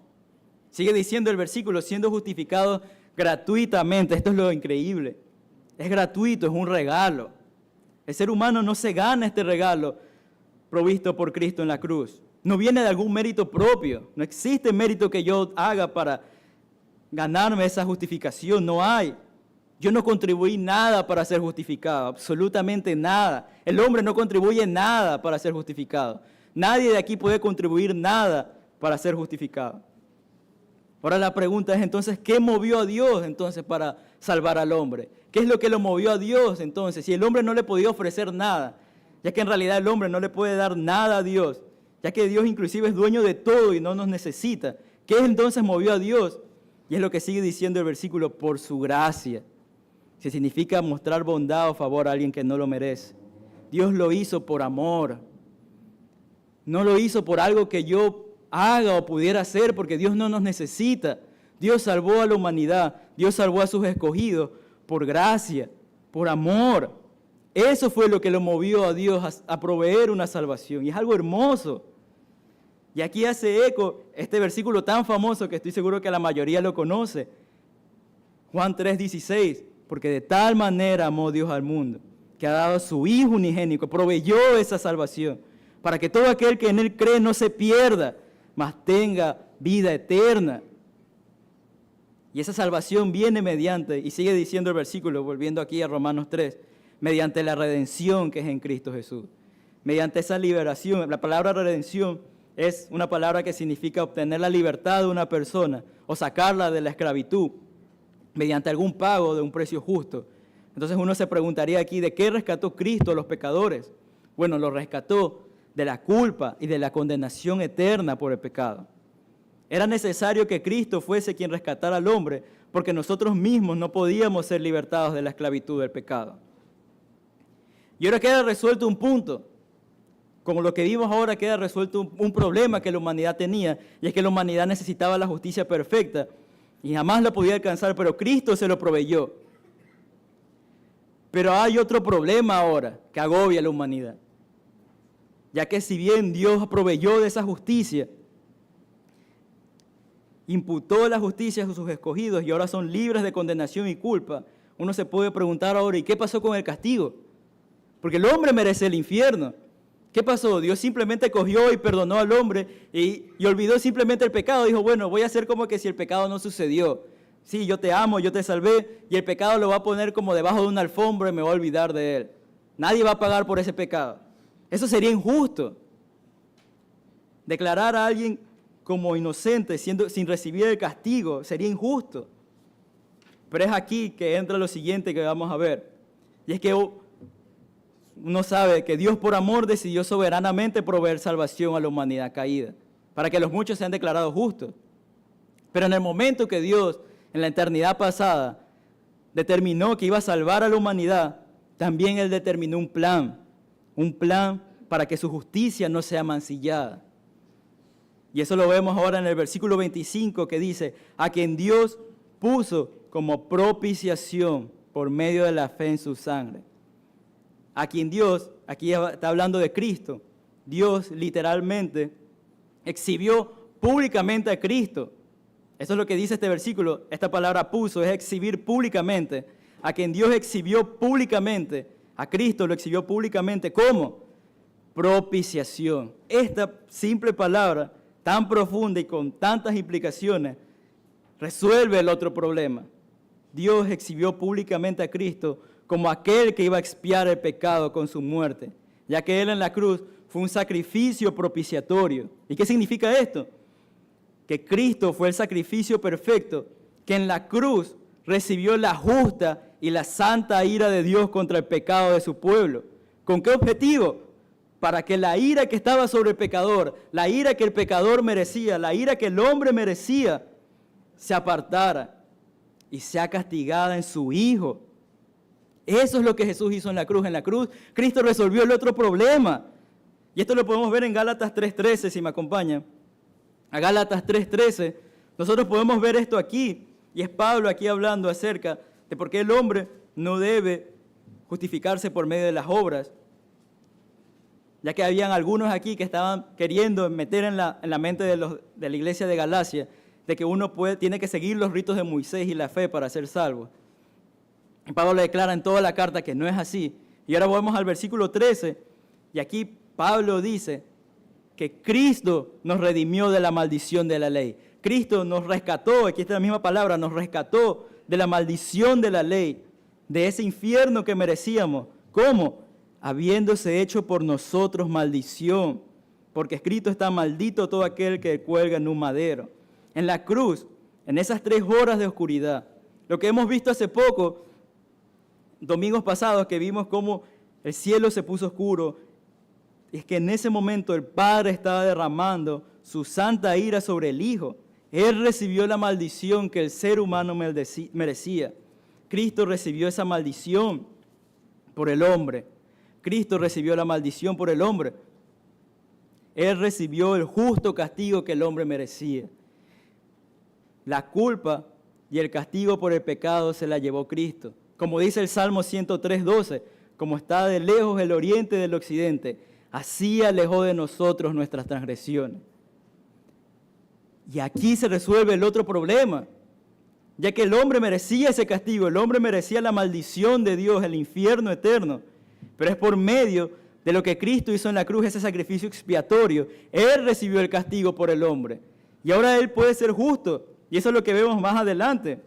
Sigue diciendo el versículo, siendo justificado gratuitamente. Esto es lo increíble. Es gratuito, es un regalo. El ser humano no se gana este regalo provisto por Cristo en la cruz. No viene de algún mérito propio. No existe mérito que yo haga para ganarme esa justificación. No hay. Yo no contribuí nada para ser justificado, absolutamente nada. El hombre no contribuye nada para ser justificado. Nadie de aquí puede contribuir nada para ser justificado. Ahora la pregunta es entonces, ¿qué movió a Dios entonces para salvar al hombre? ¿Qué es lo que lo movió a Dios entonces? Si el hombre no le podía ofrecer nada, ya que en realidad el hombre no le puede dar nada a Dios, ya que Dios inclusive es dueño de todo y no nos necesita. ¿Qué entonces movió a Dios? Y es lo que sigue diciendo el versículo, por su gracia. Que significa mostrar bondad o favor a alguien que no lo merece. Dios lo hizo por amor. No lo hizo por algo que yo haga o pudiera hacer, porque Dios no nos necesita. Dios salvó a la humanidad, Dios salvó a sus escogidos por gracia, por amor. Eso fue lo que lo movió a Dios a proveer una salvación. Y es algo hermoso. Y aquí hace eco este versículo tan famoso que estoy seguro que la mayoría lo conoce. Juan 3:16, porque de tal manera amó Dios al mundo, que ha dado a su Hijo unigénito, proveyó esa salvación, para que todo aquel que en Él cree no se pierda, mas tenga vida eterna. Y esa salvación viene mediante, y sigue diciendo el versículo, volviendo aquí a Romanos 3, mediante la redención que es en Cristo Jesús. Mediante esa liberación, la palabra redención es una palabra que significa obtener la libertad de una persona o sacarla de la esclavitud mediante algún pago de un precio justo. Entonces uno se preguntaría aquí, ¿de qué rescató Cristo a los pecadores? Bueno, los rescató de la culpa y de la condenación eterna por el pecado. Era necesario que Cristo fuese quien rescatara al hombre, porque nosotros mismos no podíamos ser libertados de la esclavitud del pecado. Y ahora queda resuelto un punto. Como lo que vimos ahora queda resuelto un problema que la humanidad tenía, y es que la humanidad necesitaba la justicia perfecta, y jamás la podía alcanzar, pero Cristo se lo proveyó. Pero hay otro problema ahora que agobia a la humanidad, ya que si bien Dios proveyó de esa justicia, imputó la justicia a sus escogidos y ahora son libres de condenación y culpa, uno se puede preguntar ahora, ¿y qué pasó con el castigo? Porque el hombre merece el infierno. ¿Qué pasó? Dios simplemente cogió y perdonó al hombre y olvidó simplemente el pecado. Dijo, bueno, voy a hacer como que si el pecado no sucedió. Sí, yo te amo, yo te salvé, y el pecado lo va a poner como debajo de una alfombra y me voy a olvidar de él. Nadie va a pagar por ese pecado. Eso sería injusto. Declarar a alguien como inocente sin recibir el castigo sería injusto. Pero es aquí que entra lo siguiente que vamos a ver. Y es que uno sabe que Dios por amor decidió soberanamente proveer salvación a la humanidad caída, para que los muchos sean declarados justos. Pero en el momento que Dios, en la eternidad pasada, determinó que iba a salvar a la humanidad, también Él determinó un plan para que su justicia no sea mancillada. Y eso lo vemos ahora en el versículo 25 que dice, a quien Dios puso como propiciación por medio de la fe en su sangre. A quien Dios, aquí está hablando de Cristo, Dios literalmente exhibió públicamente a Cristo. Eso es lo que dice este versículo, esta palabra puso, es exhibir públicamente. A quien Dios exhibió públicamente, a Cristo lo exhibió públicamente, ¿cómo? Propiciación. Esta simple palabra, tan profunda y con tantas implicaciones, resuelve el otro problema. Dios exhibió públicamente a Cristo como aquel que iba a expiar el pecado con su muerte, ya que Él en la cruz fue un sacrificio propiciatorio. ¿Y qué significa esto? Que Cristo fue el sacrificio perfecto, que en la cruz recibió la justa y la santa ira de Dios contra el pecado de su pueblo. ¿Con qué objetivo? Para que la ira que estaba sobre el pecador, la ira que el pecador merecía, la ira que el hombre merecía, se apartara y sea castigada en su Hijo. Eso es lo que Jesús hizo en la cruz. En la cruz, Cristo resolvió el otro problema. Y esto lo podemos ver en Gálatas 3:13, si me acompañan. A Gálatas 3:13, nosotros podemos ver esto aquí. Y es Pablo aquí hablando acerca de por qué el hombre no debe justificarse por medio de las obras. Ya que habían algunos aquí que estaban queriendo meter en la mente de la iglesia de Galacia de que uno tiene que seguir los ritos de Moisés y la fe para ser salvo. Y Pablo le declara en toda la carta que no es así. Y ahora volvemos al versículo 13, y aquí Pablo dice que Cristo nos redimió de la maldición de la ley. Cristo nos rescató, aquí está la misma palabra, nos rescató de la maldición de la ley, de ese infierno que merecíamos. ¿Cómo? Habiéndose hecho por nosotros maldición, porque escrito está: maldito todo aquel que cuelga en un madero. En la cruz, en esas 3 horas de oscuridad, lo que hemos visto hace poco, domingos pasados, que vimos cómo el cielo se puso oscuro Y es que en ese momento el Padre estaba derramando su santa ira sobre el Hijo. Él recibió la maldición que el ser humano merecía. Cristo recibió esa maldición por el hombre. Cristo recibió la maldición por el hombre. Él recibió el justo castigo que el hombre merecía. La culpa y el castigo por el pecado se la llevó Cristo. Como dice el Salmo 103:12, como está de lejos el oriente del occidente, así alejó de nosotros nuestras transgresiones. Y aquí se resuelve el otro problema, ya que el hombre merecía ese castigo, el hombre merecía la maldición de Dios, el infierno eterno, pero es por medio de lo que Cristo hizo en la cruz, ese sacrificio expiatorio. Él recibió el castigo por el hombre, y ahora Él puede ser justo, y eso es lo que vemos más adelante.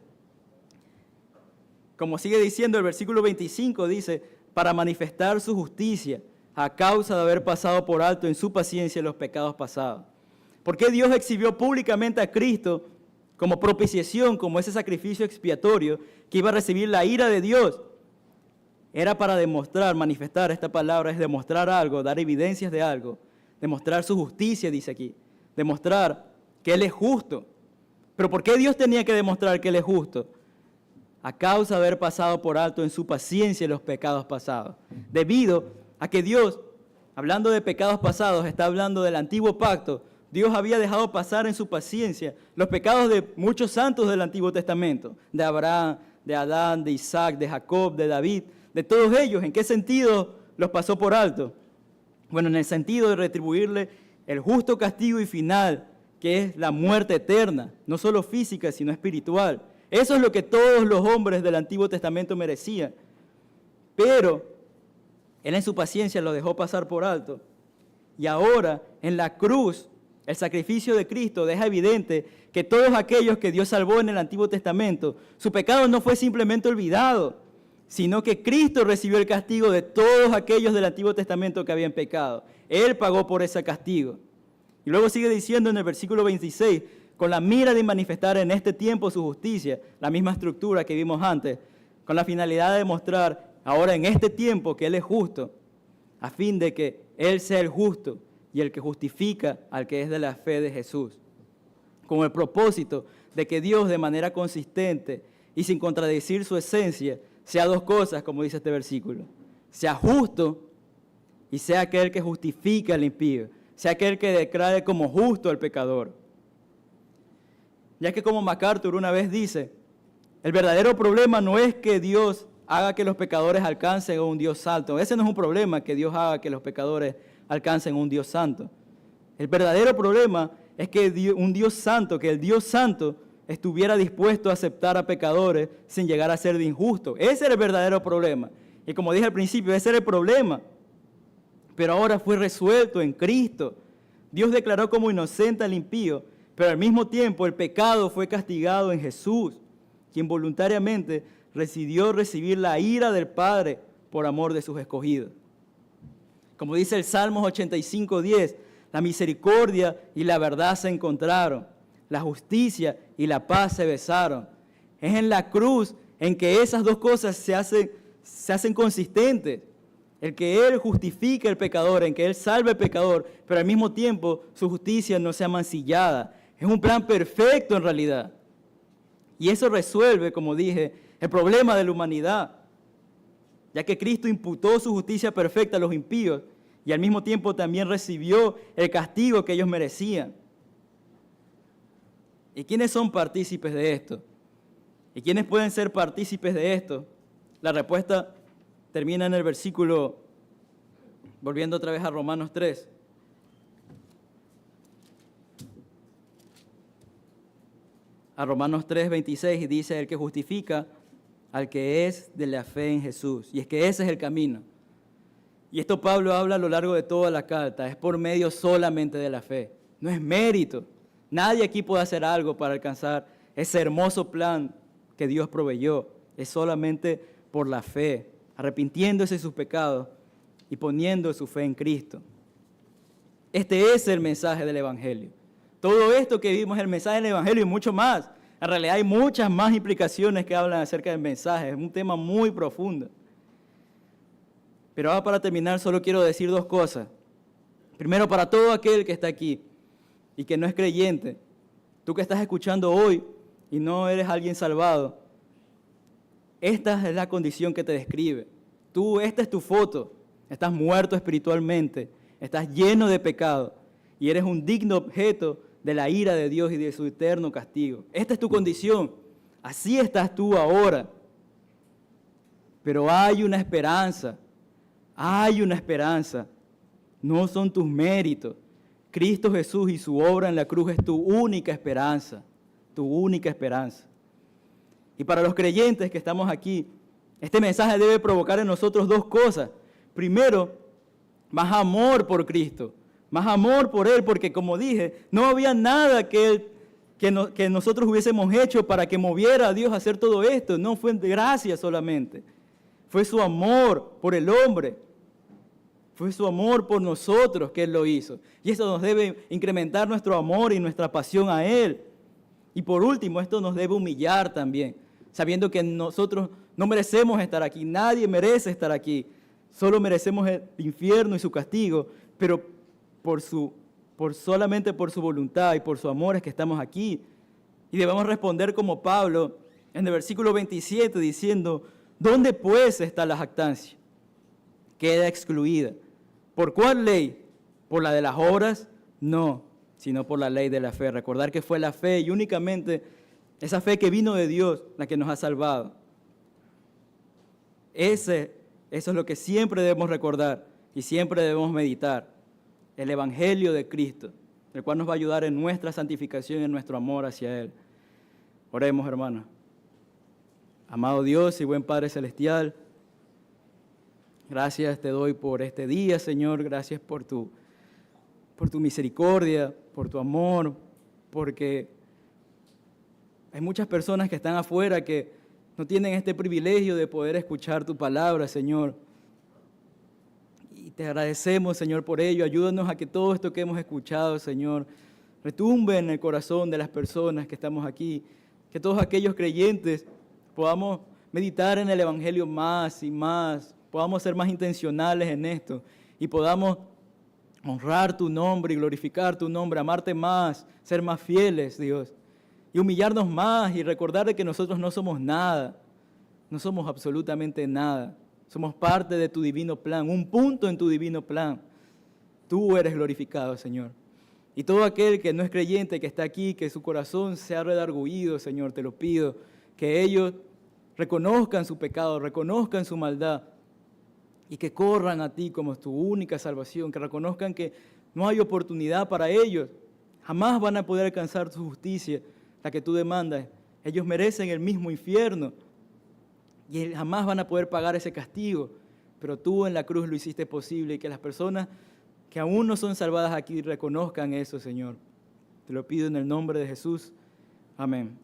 Como sigue diciendo el versículo 25, dice, para manifestar su justicia a causa de haber pasado por alto en su paciencia los pecados pasados. ¿Por qué Dios exhibió públicamente a Cristo como propiciación, como ese sacrificio expiatorio que iba a recibir la ira de Dios? Era para demostrar, manifestar, esta palabra es demostrar algo, dar evidencias de algo, demostrar su justicia, dice aquí, demostrar que Él es justo. ¿Pero por qué Dios tenía que demostrar que Él es justo? A causa de haber pasado por alto en su paciencia los pecados pasados. Debido a que Dios, hablando de pecados pasados, está hablando del antiguo pacto. Dios había dejado pasar en su paciencia los pecados de muchos santos del Antiguo Testamento, de Abraham, de Adán, de Isaac, de Jacob, de David, de todos ellos. ¿En qué sentido los pasó por alto? Bueno, en el sentido de retribuirle el justo castigo y final, que es la muerte eterna, no solo física, sino espiritual. Eso es lo que todos los hombres del Antiguo Testamento merecían. Pero Él en su paciencia lo dejó pasar por alto. Y ahora, en la cruz, el sacrificio de Cristo deja evidente que todos aquellos que Dios salvó en el Antiguo Testamento, su pecado no fue simplemente olvidado, sino que Cristo recibió el castigo de todos aquellos del Antiguo Testamento que habían pecado. Él pagó por ese castigo. Y luego sigue diciendo en el versículo 26, con la mira de manifestar en este tiempo su justicia, la misma estructura que vimos antes, con la finalidad de demostrar ahora en este tiempo que Él es justo, a fin de que Él sea el justo y el que justifica al que es de la fe de Jesús, con el propósito de que Dios de manera consistente y sin contradecir su esencia, sea dos cosas, como dice este versículo, sea justo y sea aquel que justifica al impío, sea aquel que declare como justo al pecador. Ya que como MacArthur una vez dice, el verdadero problema no es que Dios haga que los pecadores alcancen a un Dios santo. Ese no es un problema, que Dios haga que los pecadores alcancen a un Dios santo. El verdadero problema es que un Dios santo, que el Dios santo estuviera dispuesto a aceptar a pecadores sin llegar a ser de injusto. Ese era el verdadero problema. Y como dije al principio, ese era el problema. Pero ahora fue resuelto en Cristo. Dios declaró como inocente al impío, pero al mismo tiempo el pecado fue castigado en Jesús, quien voluntariamente decidió recibir la ira del Padre por amor de sus escogidos. Como dice el Salmos 85:10, la misericordia y la verdad se encontraron, la justicia y la paz se besaron. Es en la cruz en que esas dos cosas se hacen consistentes. El que Él justifica al pecador, en que Él salve al pecador, pero al mismo tiempo su justicia no sea mancillada. Es un plan perfecto en realidad. Y eso resuelve, como dije, el problema de la humanidad, ya que Cristo imputó su justicia perfecta a los impíos y al mismo tiempo también recibió el castigo que ellos merecían. ¿Y quiénes son partícipes de esto? ¿Y quiénes pueden ser partícipes de esto? La respuesta termina en el versículo, volviendo otra vez a Romanos 3. A Romanos 3:26, y dice, el que justifica al que es de la fe en Jesús. Y es que ese es el camino. Y esto Pablo habla a lo largo de toda la carta, es por medio solamente de la fe. No es mérito. Nadie aquí puede hacer algo para alcanzar ese hermoso plan que Dios proveyó. Es solamente por la fe, arrepintiéndose de sus pecados y poniendo su fe en Cristo. Este es el mensaje del Evangelio. Todo esto que vimos es el mensaje del Evangelio y mucho más. En realidad hay muchas más implicaciones que hablan acerca del mensaje. Es un tema muy profundo. Pero ahora para terminar solo quiero decir dos cosas. Primero, para todo aquel que está aquí y que no es creyente, tú que estás escuchando hoy y no eres alguien salvado, esta es la condición que te describe. Esta es tu foto. Estás muerto espiritualmente, estás lleno de pecado y eres un digno objeto de la ira de Dios y de su eterno castigo. Esta es tu condición. Así estás tú ahora. Pero hay una esperanza. Hay una esperanza. No son tus méritos. Cristo Jesús y su obra en la cruz es tu única esperanza. Tu única esperanza. Y para los creyentes que estamos aquí, este mensaje debe provocar en nosotros dos cosas. Primero, más amor por Cristo, más amor por Él, porque como dije, no había nada que nosotros hubiésemos hecho para que moviera a Dios a hacer todo esto. No fue de gracia solamente. Fue su amor por el hombre. Fue su amor por nosotros que Él lo hizo. Y eso nos debe incrementar nuestro amor y nuestra pasión a Él. Y por último, esto nos debe humillar también, sabiendo que nosotros no merecemos estar aquí. Nadie merece estar aquí. Solo merecemos el infierno y su castigo, pero solamente por su voluntad y por su amor es que estamos aquí. Y debemos responder como Pablo en el versículo 27 diciendo, ¿dónde pues está la jactancia? Queda excluida. ¿Por cuál ley? ¿Por la de las obras? No, sino por la ley de la fe. Recordar que fue la fe y únicamente esa fe que vino de Dios la que nos ha salvado. Eso es lo que siempre debemos recordar y siempre debemos meditar. El Evangelio de Cristo, el cual nos va a ayudar en nuestra santificación y en nuestro amor hacia Él. Oremos, hermanos. Amado Dios y buen Padre Celestial, gracias te doy por este día, Señor. Gracias por tu misericordia, por tu amor, porque hay muchas personas que están afuera que no tienen este privilegio de poder escuchar tu palabra, Señor. Y te agradecemos, Señor, por ello. Ayúdanos a que todo esto que hemos escuchado, Señor, retumbe en el corazón de las personas que estamos aquí. Que todos aquellos creyentes podamos meditar en el Evangelio más y más, podamos ser más intencionales en esto y podamos honrar tu nombre y glorificar tu nombre, amarte más, ser más fieles, Dios. Y humillarnos más y recordar de que nosotros no somos nada, no somos absolutamente nada. Somos parte de tu divino plan, un punto en tu divino plan. Tú eres glorificado, Señor. Y todo aquel que no es creyente, que está aquí, que su corazón se ha redargüido, Señor, te lo pido, que ellos reconozcan su pecado, reconozcan su maldad y que corran a ti como tu única salvación, que reconozcan que no hay oportunidad para ellos. Jamás van a poder alcanzar tu justicia, la que tú demandas. Ellos merecen el mismo infierno y jamás van a poder pagar ese castigo, pero tú en la cruz lo hiciste posible y que las personas que aún no son salvadas aquí reconozcan eso, Señor. Te lo pido en el nombre de Jesús. Amén.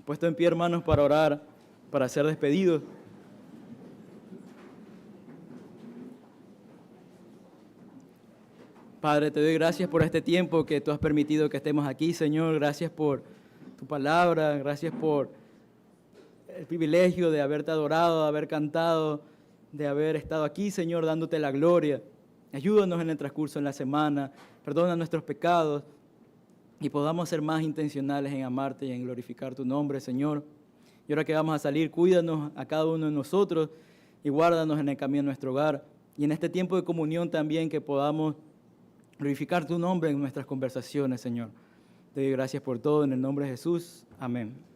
Puesto en pie, hermanos, para orar, para ser despedidos. Padre, te doy gracias por este tiempo que tú has permitido que estemos aquí, Señor. Gracias por tu palabra, gracias por el privilegio de haberte adorado, de haber cantado, de haber estado aquí, Señor, dándote la gloria. Ayúdanos en el transcurso de la semana, perdona nuestros pecados y podamos ser más intencionales en amarte y en glorificar tu nombre, Señor. Y ahora que vamos a salir, cuídanos a cada uno de nosotros y guárdanos en el camino de nuestro hogar. Y en este tiempo de comunión también que podamos glorificar tu nombre en nuestras conversaciones, Señor. Te doy gracias por todo, en el nombre de Jesús. Amén.